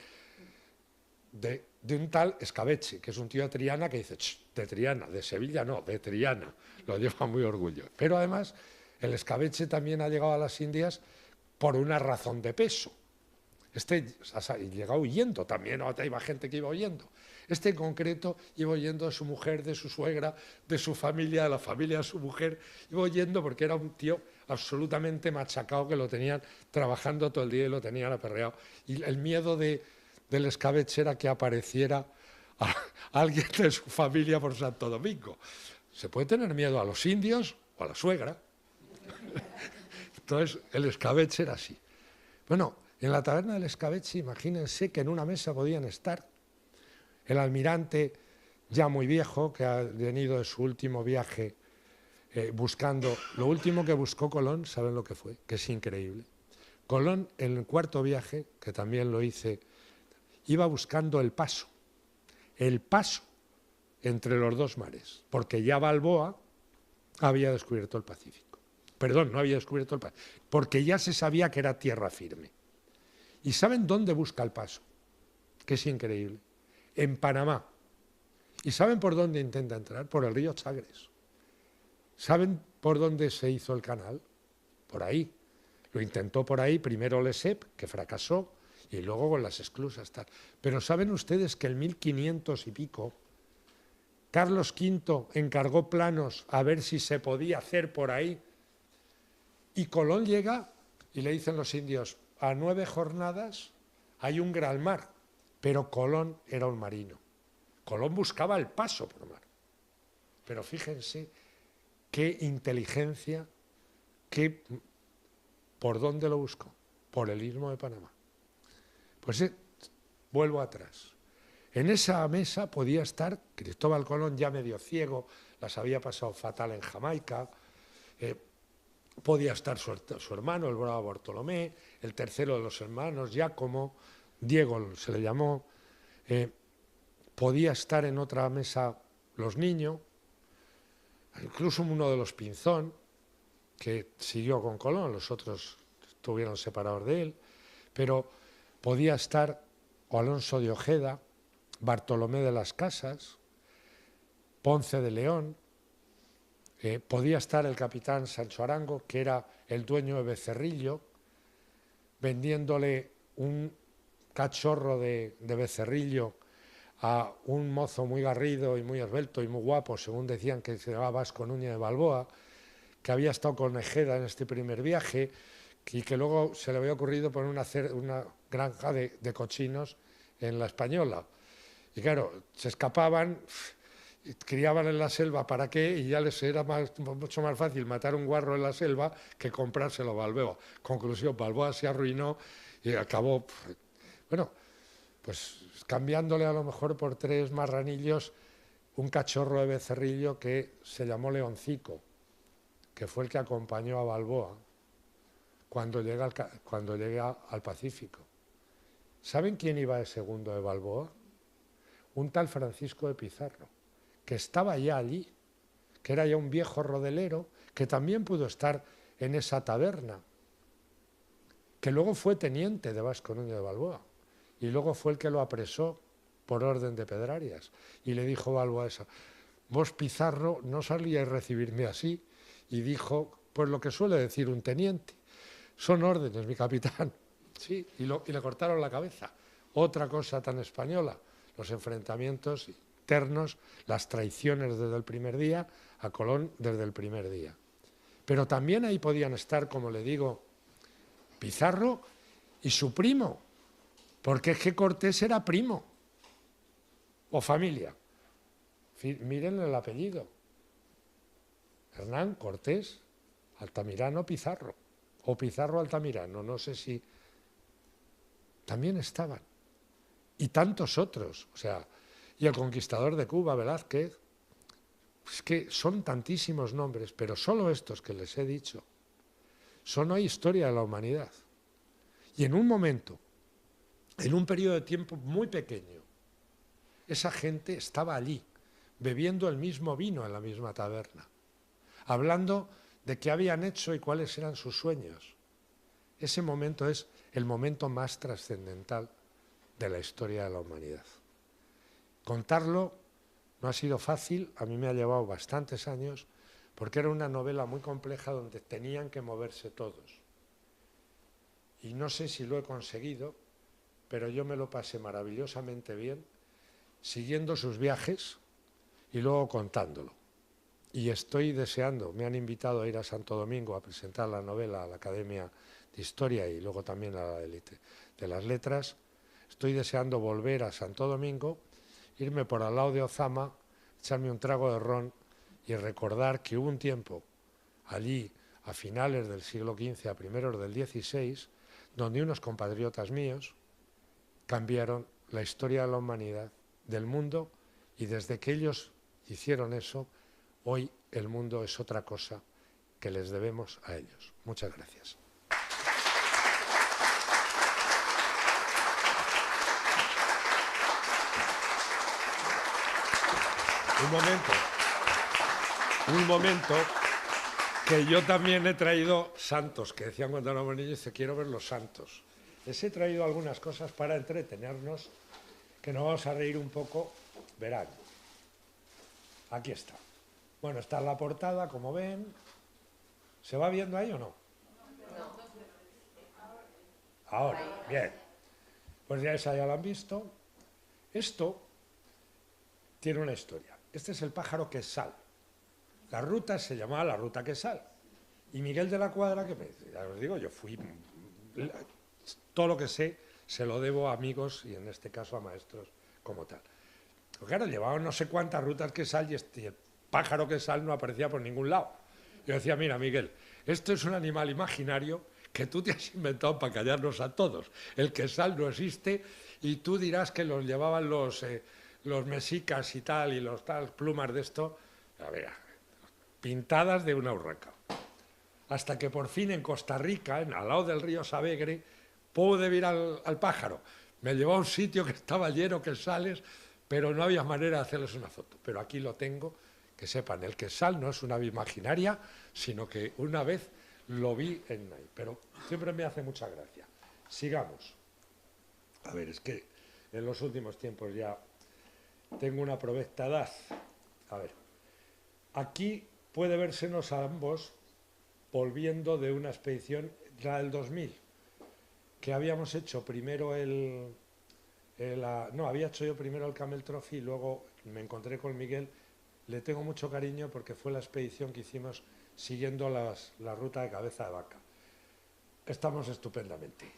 de un tal Escabeche, que es un tío de Triana que dice, de Triana, de Sevilla no, de Triana, lo lleva muy orgullo. Pero además, el Escabeche también ha llegado a las Indias por una razón de peso. Llegó huyendo también, iba gente que iba huyendo. Este en concreto iba huyendo de su mujer, de su suegra, de su familia, de la familia de su mujer. Iba huyendo porque era un tío absolutamente machacado, que lo tenían trabajando todo el día y lo tenían aperreado. Y el miedo del Escabeche era que apareciera alguien de su familia por Santo Domingo. Se puede tener miedo a los indios o a la suegra. Entonces, el Escabeche era así. Bueno, en la taberna del Escabeche, imagínense que en una mesa podían estar el almirante, ya muy viejo, que ha venido de su último viaje buscando. Lo último que buscó Colón, ¿saben lo que fue? Que es increíble. Colón, en el cuarto viaje, que también lo hice, iba buscando el paso entre los dos mares, porque ya Balboa había descubierto el Pacífico. Perdón, no había descubierto el Pacífico, porque ya se sabía que era tierra firme. ¿Y saben dónde busca el paso? Que es increíble. En Panamá. ¿Y saben por dónde intenta entrar? Por el río Chagres. ¿Saben por dónde se hizo el canal? Por ahí. Lo intentó por ahí, primero Lesseps, que fracasó, y luego con las esclusas. Tal. Pero ¿saben ustedes que en 1500 y pico, Carlos V encargó planos a ver si se podía hacer por ahí? Y Colón llega y le dicen los indios, a 9 jornadas hay un gran mar, pero Colón era un marino. Colón buscaba el paso por mar. Pero fíjense qué inteligencia, ¿por dónde lo buscó? Por el Istmo de Panamá. Pues vuelvo atrás. En esa mesa podía estar Cristóbal Colón, ya medio ciego, las había pasado fatal en Jamaica, podía estar su hermano, el bravo Bartolomé, el tercero de los hermanos, Giacomo, Diego se le llamó, podía estar en otra mesa los niños, incluso uno de los Pinzón, que siguió con Colón, los otros estuvieron separados de él, pero podía estar Alonso de Ojeda, Bartolomé de las Casas, Ponce de León, podía estar el capitán Sancho Arango, que era el dueño de Becerrillo, vendiéndole un cachorro de becerrillo a un mozo muy garrido y muy esbelto y muy guapo, según decían, que se llamaba Vasco Núñez de Balboa, que había estado con Ejeda en este primer viaje y que luego se le había ocurrido poner una granja de cochinos en la Española. Y claro, se escapaban, criaban en la selva, ¿para qué? Y ya les era mucho más fácil matar un guarro en la selva que comprárselo a Balboa. Conclusión, Balboa se arruinó y acabó, bueno, pues cambiándole a lo mejor por 3 marranillos un cachorro de becerrillo que se llamó Leoncico, que fue el que acompañó a Balboa cuando llega al Pacífico. ¿Saben quién iba de segundo de Balboa? Un tal Francisco de Pizarro, que estaba ya allí, que era ya un viejo rodelero, que también pudo estar en esa taberna, que luego fue teniente de Vasco Núñez de Balboa, y luego fue el que lo apresó por orden de Pedrarias, y le dijo Balboa eso, vos Pizarro no salíais a recibirme así, y dijo, pues lo que suele decir un teniente, son órdenes, mi capitán. Sí, y le cortaron la cabeza. Otra cosa tan española, los enfrentamientos internos, las traiciones desde el primer día, a Colón desde el primer día. Pero también ahí podían estar, como le digo, Pizarro y su primo, porque es que Cortés era primo o familia. Miren el apellido. Hernán Cortés Altamirano Pizarro, o Pizarro Altamirano, no sé si... También estaban. Y tantos otros, o sea, y el conquistador de Cuba, Velázquez. Es que son tantísimos nombres, pero solo estos que les he dicho son hoy historia de la humanidad. Y en un momento, en un periodo de tiempo muy pequeño, esa gente estaba allí, bebiendo el mismo vino en la misma taberna, hablando de qué habían hecho y cuáles eran sus sueños. Ese momento es el momento más trascendental de la historia de la humanidad. Contarlo no ha sido fácil, a mí me ha llevado bastantes años, porque era una novela muy compleja donde tenían que moverse todos. Y no sé si lo he conseguido, pero yo me lo pasé maravillosamente bien, siguiendo sus viajes y luego contándolo. Y estoy deseando, me han invitado a ir a Santo Domingo a presentar la novela a la Academia de Historia y luego también a la de las Letras. Estoy deseando volver a Santo Domingo, irme por al lado de Ozama, echarme un trago de ron y recordar que hubo un tiempo allí, a finales del siglo XV, a primeros del XVI, donde unos compatriotas míos cambiaron la historia de la humanidad, del mundo, y desde que ellos hicieron eso, hoy el mundo es otra cosa que les debemos a ellos. Muchas gracias. Un momento, que yo también he traído santos, que decían cuando éramos niños, dice, quiero ver los santos. Les he traído algunas cosas para entretenernos, que nos vamos a reír un poco, verán. Aquí está. Bueno, está en la portada, como ven. ¿Se va viendo ahí o no? Ahora, bien. Pues ya esa ya la han visto. Esto tiene una historia. Este es el pájaro Quesal. La ruta se llamaba la ruta Quesal. Y Miguel de la Cuadra, que ya os digo, yo fui... Todo lo que sé se lo debo a amigos y en este caso a maestros como tal. Pero claro, llevaban no sé cuántas rutas Quesal y el pájaro Quesal no aparecía por ningún lado. Yo decía, mira Miguel, esto es un animal imaginario que tú te has inventado para callarnos a todos. El Quesal no existe y tú dirás que los llevaban los mexicas y tal, y los tal, plumas de esto, a ver, pintadas de una urraca. Hasta que por fin en Costa Rica, al lado del río Savegre, pude ver al pájaro. Me llevó a un sitio que estaba lleno de quesales, pero no había manera de hacerles una foto. Pero aquí lo tengo, que sepan, el quesal no es una ave imaginaria, sino que una vez lo vi en ahí. Pero siempre me hace mucha gracia. Sigamos. A ver, es que en los últimos tiempos ya tengo una provecta edad. A ver, aquí puede vérsenos a ambos volviendo de una expedición, la del 2000, que habíamos hecho primero había hecho yo primero el Camel Trophy y luego me encontré con Miguel. Le tengo mucho cariño porque fue la expedición que hicimos siguiendo la ruta de Cabeza de Vaca. Estamos estupendamente.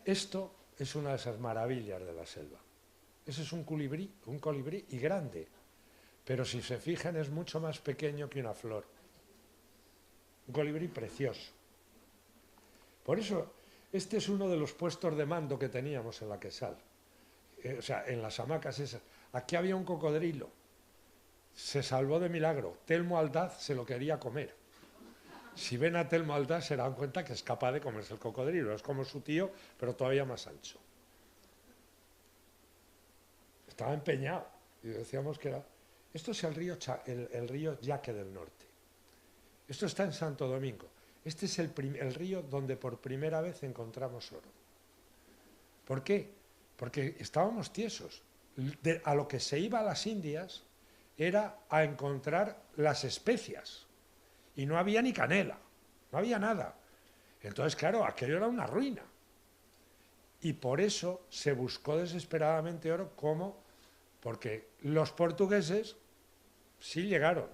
Esto es una de esas maravillas de la selva. Ese es un colibrí y grande, pero si se fijan es mucho más pequeño que una flor. Un colibrí precioso. Por eso, este es uno de los puestos de mando que teníamos en la Quesal. O sea, en las hamacas esas. Aquí había un cocodrilo. Se salvó de milagro. Telmo Aldaz se lo quería comer. Si ven a Telmo Aldaz se dan cuenta que es capaz de comerse el cocodrilo. Es como su tío, pero todavía más ancho. Estaba empeñado. Y decíamos que era... Esto es el río Yaque del Norte. Esto está en Santo Domingo. Este es el río donde por primera vez encontramos oro. ¿Por qué? Porque estábamos tiesos. A lo que se iba a las Indias era a encontrar las especias. Y no había ni canela, no había nada. Entonces, claro, aquello era una ruina. Y por eso se buscó desesperadamente oro, ¿cómo? Porque los portugueses sí llegaron,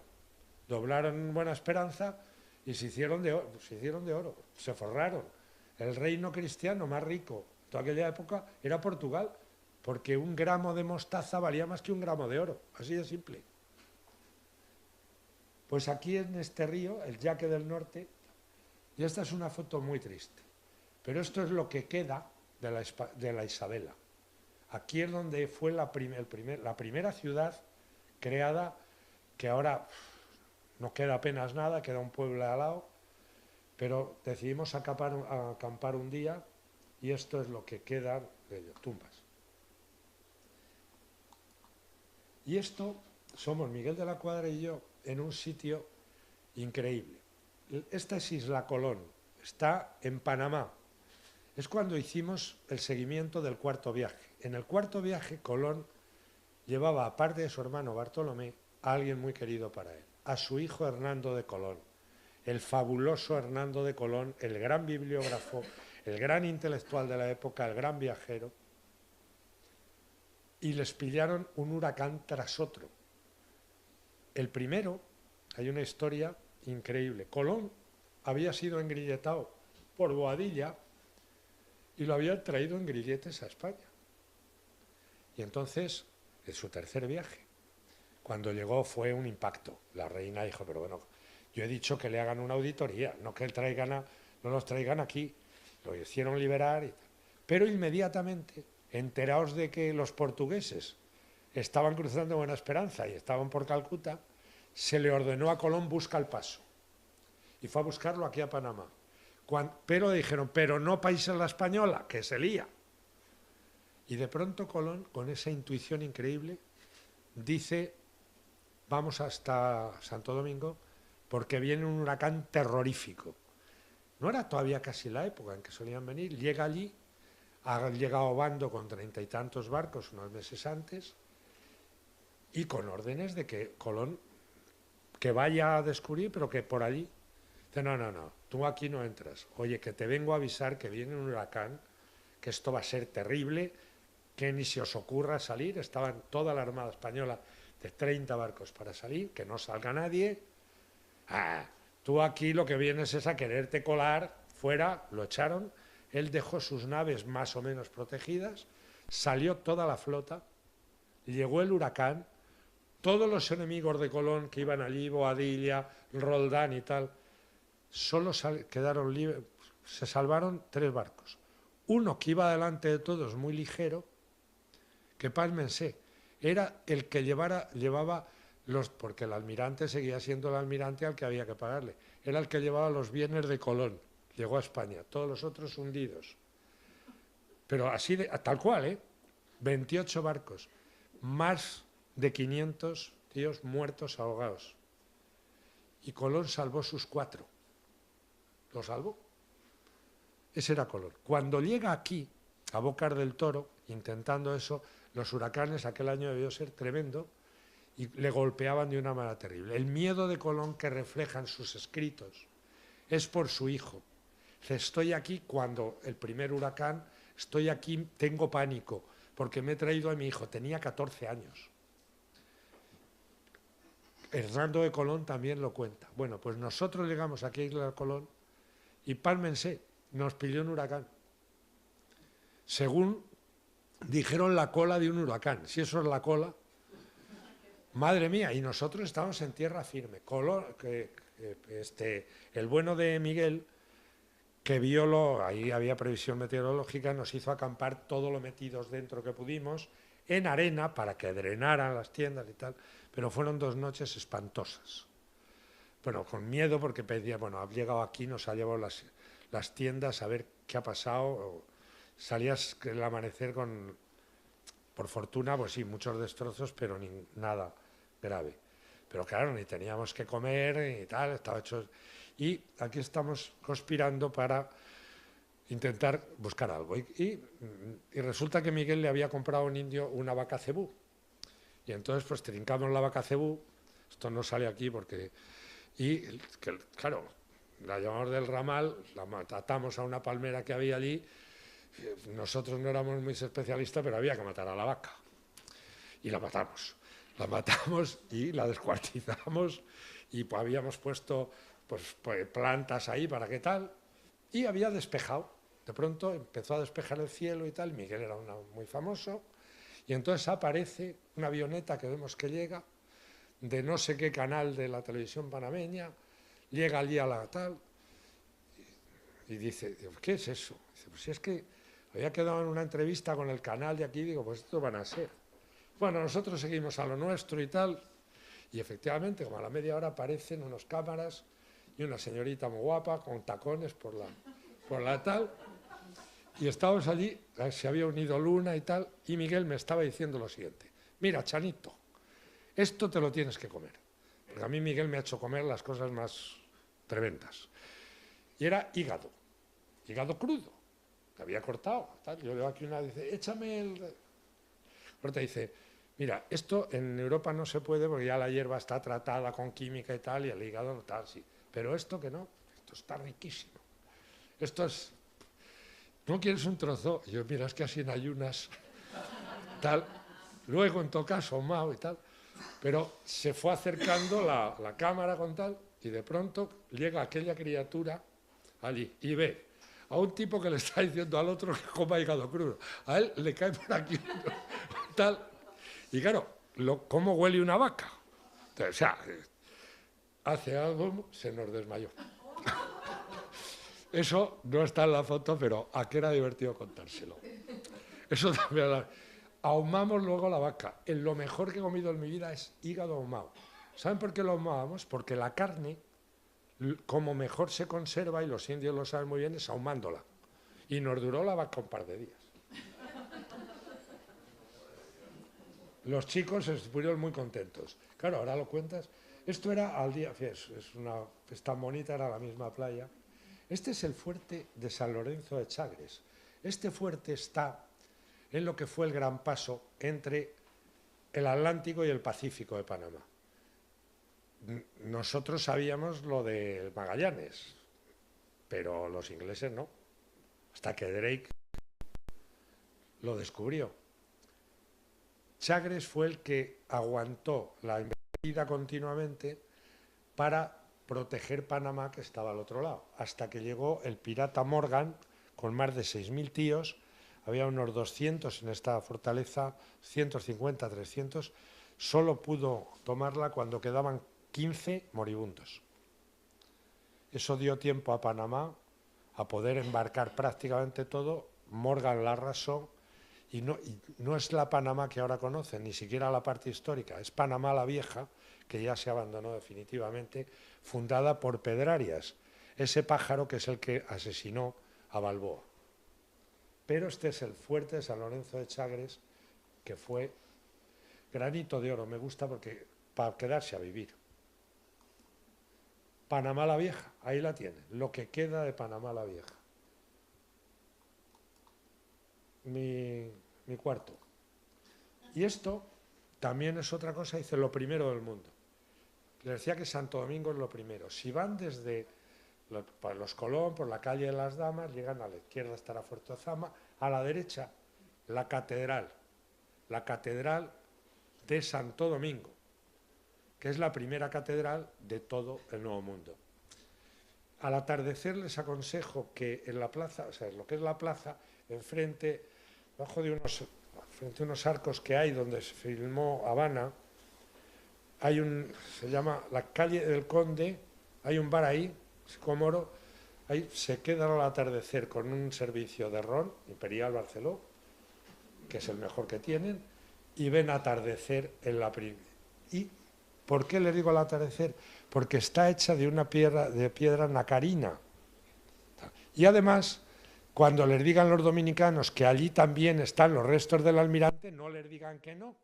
doblaron Buena Esperanza y se hicieron de oro, se forraron. El reino cristiano más rico de toda aquella época era Portugal, porque un gramo de mostaza valía más que un gramo de oro, así de simple. Pues aquí en este río, el Yaque del Norte, y esta es una foto muy triste, pero esto es lo que queda de la Isabela. Aquí es donde fue la primera ciudad creada, que ahora no queda apenas nada, queda un pueblo al lado, pero decidimos acampar un día y esto es lo que queda de tumbas. Y esto somos Miguel de la Cuadra y yo en un sitio increíble. Esta es Isla Colón, está en Panamá. Es cuando hicimos el seguimiento del cuarto viaje. En el cuarto viaje, Colón llevaba, aparte de su hermano Bartolomé, a alguien muy querido para él, a su hijo Hernando de Colón, el fabuloso Hernando de Colón, el gran bibliógrafo, el gran intelectual de la época, el gran viajero, y les pillaron un huracán tras otro. El primero, hay una historia increíble. Colón había sido engrilletado por Boadilla y lo habían traído en grilletes a España. Y entonces, en su tercer viaje, cuando llegó fue un impacto. La reina dijo, pero bueno, yo he dicho que le hagan una auditoría, no que no los traigan aquí. Lo hicieron liberar, pero inmediatamente, enteraos de que los portugueses estaban cruzando Buena Esperanza y estaban por Calcuta, se le ordenó a Colón busca el paso. Y fue a buscarlo aquí a Panamá. Pero dijeron, pero no países la española, que se lía. Y de pronto Colón, con esa intuición increíble, dice, vamos hasta Santo Domingo, porque viene un huracán terrorífico. No era todavía casi la época en que solían venir. Llega allí, ha llegado Bando con 30 y tantos barcos unos meses antes, y con órdenes de que Colón, que vaya a descubrir, pero que por allí. Dice, no, tú aquí no entras. Oye, que te vengo a avisar que viene un huracán, que esto va a ser terrible, que ni se os ocurra salir. Estaban toda la Armada Española de 30 barcos para salir, que no salga nadie. Tú aquí lo que vienes es a quererte colar fuera, lo echaron. Él dejó sus naves más o menos protegidas, salió toda la flota, llegó el huracán, todos los enemigos de Colón que iban allí, Boadilla, Roldán y tal, solo quedaron libres, se salvaron 3 barcos. Uno que iba delante de todos, muy ligero, que pálmense, era el que llevaba porque el almirante seguía siendo el almirante al que había que pagarle, era el que llevaba los bienes de Colón, llegó a España, todos los otros hundidos. Pero así, tal cual, 28 barcos, más de 500 tíos muertos ahogados. Y Colón salvó sus 4. ¿Lo salvó? Ese era Colón. Cuando llega aquí, a Bocas del Toro, intentando eso, los huracanes aquel año debió ser tremendo y le golpeaban de una manera terrible. El miedo de Colón que reflejan sus escritos es por su hijo. Dice, estoy aquí cuando el primer huracán, estoy aquí, tengo pánico, porque me he traído a mi hijo, tenía 14 años. Hernando de Colón también lo cuenta. Bueno, pues nosotros llegamos aquí a Isla de Colón y pálmense, nos pilló un huracán. Según dijeron, la cola de un huracán. Si eso es la cola, madre mía, y nosotros estábamos en tierra firme. Colón, el bueno de Miguel, que vio ahí había previsión meteorológica, nos hizo acampar todo lo metidos dentro que pudimos, en arena, para que drenaran las tiendas y tal, pero fueron 2 noches espantosas. Bueno, con miedo, porque pedía, bueno, ha llegado aquí, nos ha llevado las tiendas a ver qué ha pasado. Salías el amanecer con, por fortuna, pues sí, muchos destrozos, pero nada grave. Pero claro, ni teníamos que comer ni tal, estaba hecho. Y aquí estamos conspirando para intentar buscar algo. Y resulta que Miguel le había comprado a un indio una vaca cebú. Y entonces pues trincamos la vaca cebú, esto no sale aquí porque... Y claro, la llevamos del ramal, la atamos a una palmera que había allí. Nosotros no éramos muy especialistas, pero había que matar a la vaca. Y la matamos. La matamos y la descuartizamos y pues, habíamos puesto pues, plantas ahí para qué tal. Y había despejado. De pronto empezó a despejar el cielo y tal. Miguel era muy famoso. Y entonces aparece una avioneta que vemos que llega de no sé qué canal de la televisión panameña. Llega allí a la tal y dice, ¿qué es eso? Dice, pues si es que había quedado en una entrevista con el canal de aquí, digo, pues esto van a ser. Bueno, nosotros seguimos a lo nuestro y tal, y efectivamente, como a la media hora aparecen unas cámaras y una señorita muy guapa con tacones por la tal, y estábamos allí, se había unido Luna y tal, y Miguel me estaba diciendo lo siguiente, mira, Chanito, esto te lo tienes que comer, porque a mí Miguel me ha hecho comer las cosas más tremendas, y era hígado crudo, que había cortado, tal. Yo leo aquí una, dice, échame el... Ahorita dice, mira, esto en Europa no se puede porque ya la hierba está tratada con química y tal, y el hígado no tal, sí. Pero esto que no, esto está riquísimo. Esto es... ¿No quieres un trozo? Y yo, mira, es que así en ayunas, tal. Luego, en todo caso, ahumado y tal. Pero se fue acercando la cámara con tal, y de pronto llega aquella criatura allí y ve a un tipo que le está diciendo al otro que coma hígado crudo. A él le cae por aquí tal. Y claro, ¿cómo huele una vaca? Entonces, o sea, hace algo, se nos desmayó. Eso no está en la foto, pero a qué era divertido contárselo. Eso también. Ahumamos luego la vaca. Lo mejor que he comido en mi vida es hígado ahumado. ¿Saben por qué lo ahumábamos? Porque la carne, como mejor se conserva, y los indios lo saben muy bien, es ahumándola. Y nos duró la vaca un par de días. Los chicos estuvieron muy contentos. Claro, ahora lo cuentas. Esto era al día, es tan bonita, era la misma playa. Este es el fuerte de San Lorenzo de Chagres. Este fuerte está en lo que fue el gran paso entre el Atlántico y el Pacífico de Panamá. Nosotros sabíamos lo de Magallanes, pero los ingleses no, hasta que Drake lo descubrió. Chagres fue el que aguantó la embestida continuamente para proteger Panamá, que estaba al otro lado, hasta que llegó el pirata Morgan con más de 6.000 tíos. Había unos 200 en esta fortaleza, 150, 300, solo pudo tomarla cuando quedaban 15 moribundos. Eso dio tiempo a Panamá a poder embarcar prácticamente todo. Morgan la arrasó y no es la Panamá que ahora conocen, ni siquiera la parte histórica, es Panamá la Vieja, que ya se abandonó definitivamente, fundada por Pedrarias, ese pájaro que es el que asesinó a Balboa. Pero este es el fuerte de San Lorenzo de Chagres, que fue granito de oro. Me gusta porque para quedarse a vivir. Panamá la Vieja, ahí la tienen, lo que queda de Panamá la Vieja. Mi cuarto. Y esto también es otra cosa, dice lo primero del mundo. Les decía que Santo Domingo es lo primero. Si van desde los Colón, por la calle de las Damas, llegan a la izquierda estará Fuerte Ozama, a la derecha la catedral de Santo Domingo, que es la primera catedral de todo el Nuevo Mundo. Al atardecer les aconsejo que en la plaza, o sea, en lo que es la plaza, enfrente, bajo de unos arcos que hay donde se filmó Habana, se llama la calle del Conde, hay un bar ahí, Comoro, ahí se quedan al atardecer con un servicio de ron, Imperial Barceló, que es el mejor que tienen, y ven atardecer en la primera. ¿Y por qué les digo al atardecer? Porque está hecha de una piedra nacarina. Y además, cuando les digan los dominicanos que allí también están los restos del almirante, no les digan que no.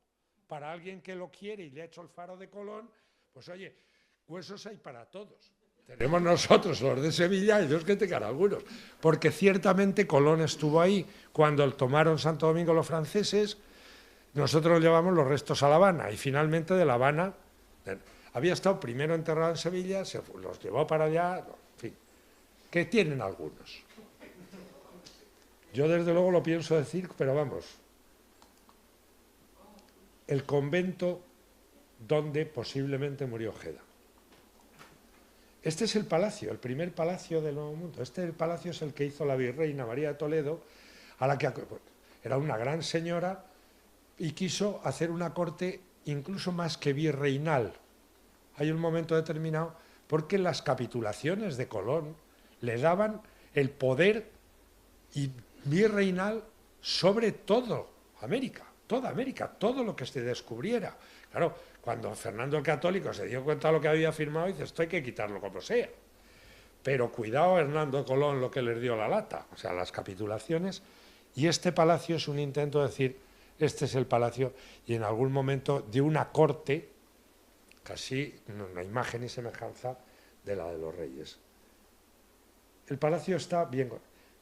Para alguien que lo quiere y le ha hecho el faro de Colón, pues oye, huesos hay para todos. Tenemos nosotros los de Sevilla y Dios que tengan algunos. Porque ciertamente Colón estuvo ahí. Cuando tomaron Santo Domingo los franceses, nosotros llevamos los restos a La Habana. Y finalmente de La Habana, había estado primero enterrado en Sevilla, se los llevó para allá, en fin. que tienen algunos. Yo desde luego lo pienso decir, pero vamos, el convento donde posiblemente murió Ojeda. Este es el palacio, el primer palacio del Nuevo Mundo. Este palacio es el que hizo la virreina María de Toledo, a la que era una gran señora y quiso hacer una corte incluso más que virreinal. Hay un momento determinado porque las capitulaciones de Colón le daban el poder virreinal sobre todo América, toda América, todo lo que se descubriera. Claro, cuando Fernando el Católico se dio cuenta de lo que había firmado, dice, esto hay que quitarlo como sea. Pero cuidado Hernando Colón lo que les dio la lata, o sea, las capitulaciones, y este palacio es un intento de decir, este es el palacio, y en algún momento de una corte, casi una imagen y semejanza de la de los reyes. El palacio está bien...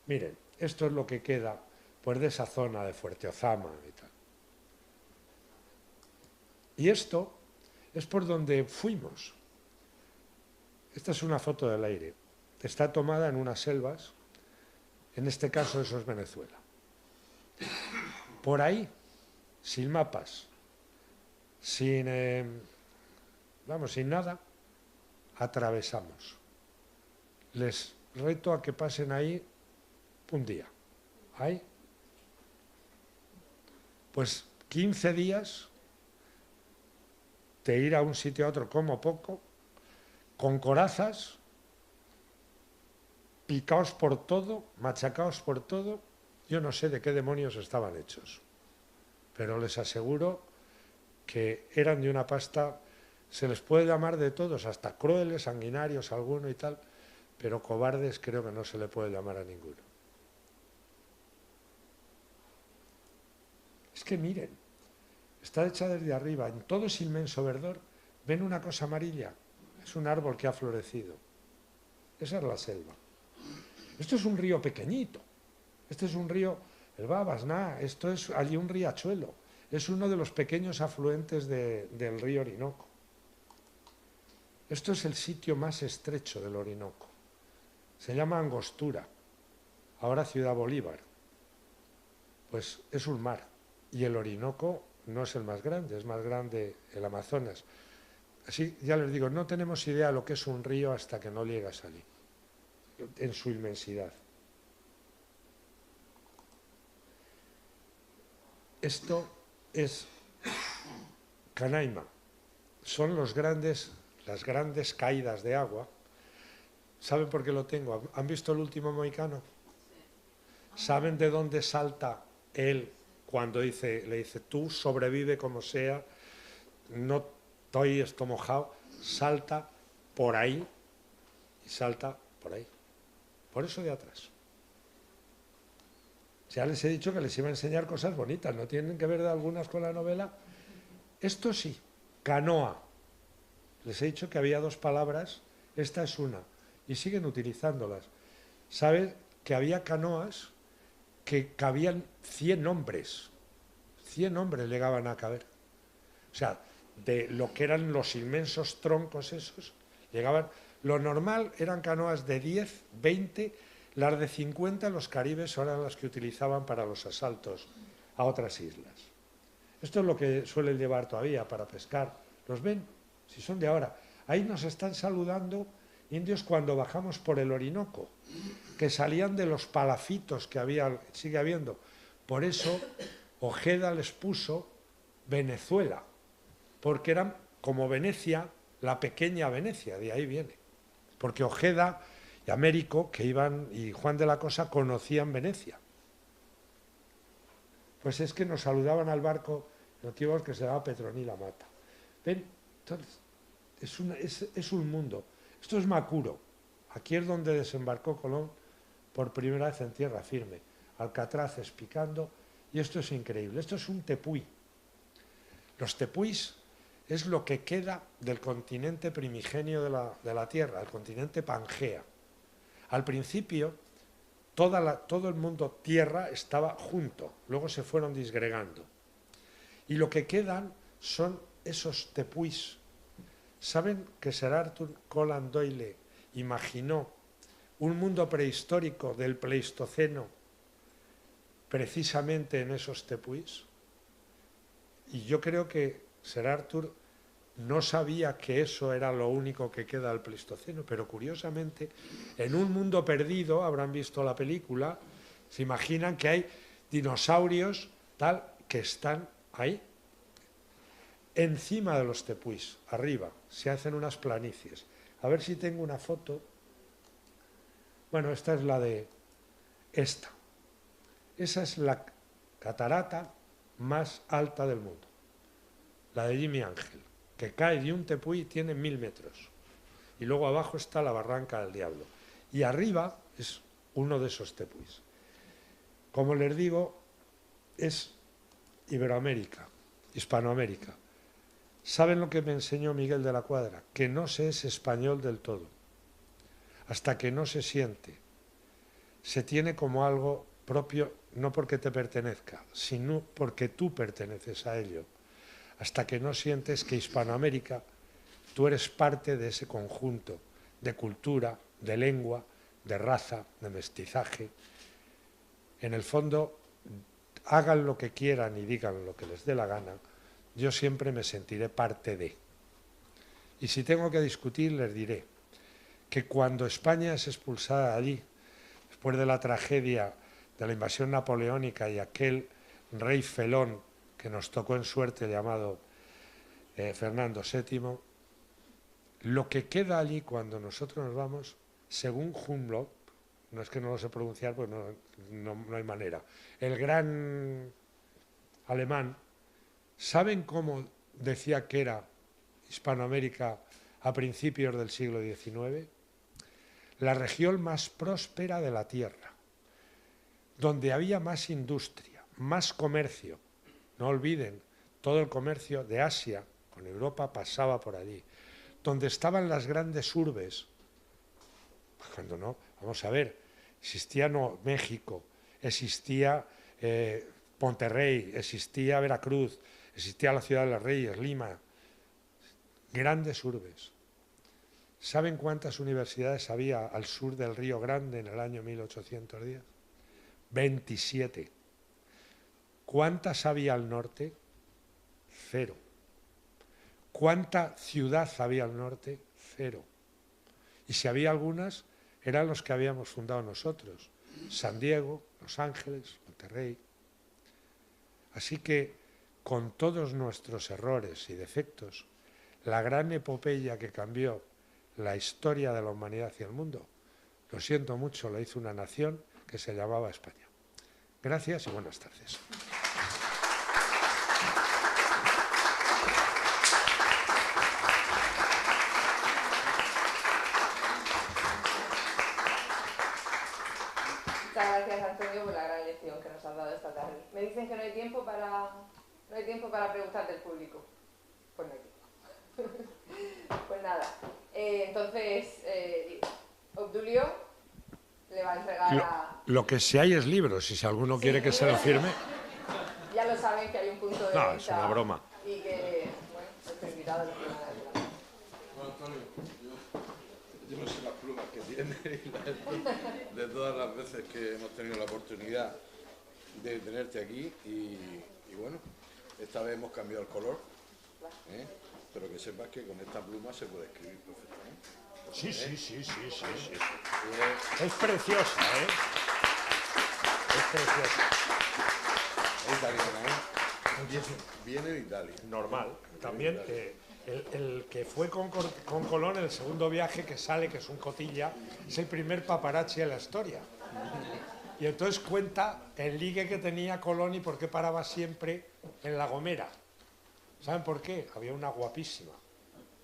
Miren, esto es lo que queda pues, de esa zona de Fuerte Ozama y tal. Y esto es por donde fuimos. Esta es una foto del aire. Está tomada en unas selvas, en este caso eso es Venezuela. Por ahí, sin mapas, sin nada, atravesamos. Les reto a que pasen ahí un día. Ahí. Pues 15 días de ir a un sitio a otro como poco, con corazas, picaos por todo, machacaos por todo. Yo no sé de qué demonios estaban hechos, pero les aseguro que eran de una pasta, se les puede llamar de todos, hasta crueles, sanguinarios, alguno y tal, pero cobardes creo que no se le puede llamar a ninguno. Es que miren, está hecha desde arriba, en todo ese inmenso verdor, ven una cosa amarilla, es un árbol que ha florecido. Esa es la selva. Esto es un río pequeñito, este es un río, el Babasná, esto es allí un riachuelo, es uno de los pequeños afluentes del río Orinoco. Esto es el sitio más estrecho del Orinoco. Se llama Angostura, ahora Ciudad Bolívar. Pues es un mar, y el Orinoco no es el más grande el Amazonas. Así, ya les digo, no tenemos idea de lo que es un río hasta que no llegas allí, en su inmensidad. Esto es Canaima. Son las grandes caídas de agua. ¿Saben por qué lo tengo? ¿Han visto El último mohicano? ¿Saben de dónde salta él cuando le dice, tú sobrevive como sea, no estoy esto mojado? Salta por ahí y salta por ahí. Por eso de atrás. Ya les he dicho que les iba a enseñar cosas bonitas, no tienen que ver de algunas con la novela. Esto sí, canoa. Les he dicho que había dos palabras, esta es una, y siguen utilizándolas. ¿Saben que había canoas que cabían 100 hombres? 100 hombres llegaban a caber. O sea, de lo que eran los inmensos troncos esos, llegaban... Lo normal eran canoas de 10, 20, las de 50 los caribes eran las que utilizaban para los asaltos a otras islas. Esto es lo que suelen llevar todavía para pescar. ¿Los ven? Si son de ahora. Ahí nos están saludando indios cuando bajamos por el Orinoco, que salían de los palafitos que sigue habiendo. Por eso Ojeda les puso Venezuela, porque eran como Venecia, la pequeña Venecia, de ahí viene. Porque Ojeda y Américo, y Juan de la Cosa conocían Venecia. Pues es que nos saludaban al barco nativos que se llamaba Petronila Mata. ¿Ven? Entonces, es un mundo. Esto es Macuro. Aquí es donde desembarcó Colón por primera vez en tierra firme. Alcatraces picando, y esto es increíble. Esto es un tepuy. Los tepuis es lo que queda del continente primigenio de la Tierra, el continente Pangea. Al principio, todo el mundo Tierra estaba junto, luego se fueron disgregando. Y lo que quedan son esos tepuis. ¿Saben que Sir Arthur Conan Doyle imaginó un mundo prehistórico del Pleistoceno precisamente en esos tepuis. Y yo creo que Sir Arthur no sabía que eso era lo único que queda del Pleistoceno, pero curiosamente, en un mundo perdido, habrán visto la película, se imaginan que hay dinosaurios tal que están ahí, encima de los tepuis, arriba, se hacen unas planicies. A ver si tengo una foto. Bueno, esta es la de esta. Esa es la catarata más alta del mundo, la de Jimmy Ángel, que cae de un tepuy y tiene 1000 metros. Y luego abajo está la Barranca del Diablo. Y arriba es uno de esos tepuis. Como les digo, es Iberoamérica, Hispanoamérica. ¿Saben lo que me enseñó Miguel de la Cuadra? Que no se es español del todo. Hasta que no se siente. Se tiene como algo propio, no porque te pertenezca, sino porque tú perteneces a ello. Hasta que no sientes que Hispanoamérica, tú eres parte de ese conjunto de cultura, de lengua, de raza, de mestizaje. En el fondo, hagan lo que quieran y digan lo que les dé la gana, yo siempre me sentiré parte de. Y si tengo que discutir, les diré que cuando España es expulsada de allí, después de la tragedia de la invasión napoleónica y aquel rey felón que nos tocó en suerte llamado Fernando VII, lo que queda allí cuando nosotros nos vamos, según Humboldt, no es que no lo sé pronunciar, pues no hay manera, el gran alemán, ¿saben cómo decía que era Hispanoamérica a principios del siglo XIX? La región más próspera de la Tierra, donde había más industria, más comercio. No olviden, todo el comercio de Asia con Europa pasaba por allí. Donde estaban las grandes urbes, cuando no, vamos a ver, existía México, existía Monterrey, existía Veracruz, existía la Ciudad de los Reyes, Lima, grandes urbes. ¿Saben cuántas universidades había al sur del Río Grande en el año 1810? 27. ¿Cuántas había al norte? 0. ¿Cuánta ciudad había al norte? 0. Y si había algunas, eran los que habíamos fundado nosotros. San Diego, Los Ángeles, Monterrey. Así que, con todos nuestros errores y defectos, la gran epopeya que cambió la historia de la humanidad y el mundo, lo siento mucho, la hizo una nación que se llamaba España. Gracias y buenas tardes. Muchas gracias, Antonio, por la gran lección que nos has dado esta tarde. Me dicen que no hay tiempo para preguntas del público. Pues no hay tiempo. Pues nada. Entonces, Obdulio le va a entregar Lo que sí hay es libros, si alguno quiere que se lo firme. Ya lo saben que hay un punto de venta. No, es una broma. Y que, bueno, nuestro invitado lo firma. Bueno, Antonio, yo no sé las plumas que tiene de todas las veces que hemos tenido la oportunidad de tenerte aquí y bueno, esta vez hemos cambiado el color, pero que sepas que con esta pluma se puede escribir perfectamente. Sí. Es preciosa, ¿eh? Es preciosa. Es italiana, viene de Italia. Normal. También el que fue con Colón, el segundo viaje que sale, que es un cotilla, es el primer paparazzi de la historia. Y entonces cuenta el ligue que tenía Colón y por qué paraba siempre en La Gomera. ¿Saben por qué? Había una guapísima.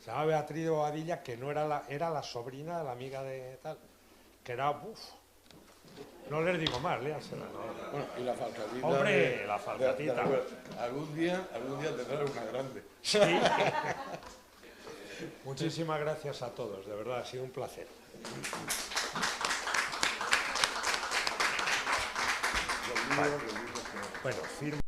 Se llama Beatriz de Bobadilla, que no era la sobrina de la amiga de tal, que era, no les digo más, léansela. Bueno, y la falcatita. Hombre, la falcatita. Algún día tendrás una grande. Sí. Muchísimas gracias a todos, de verdad, ha sido un placer. Bueno, firma.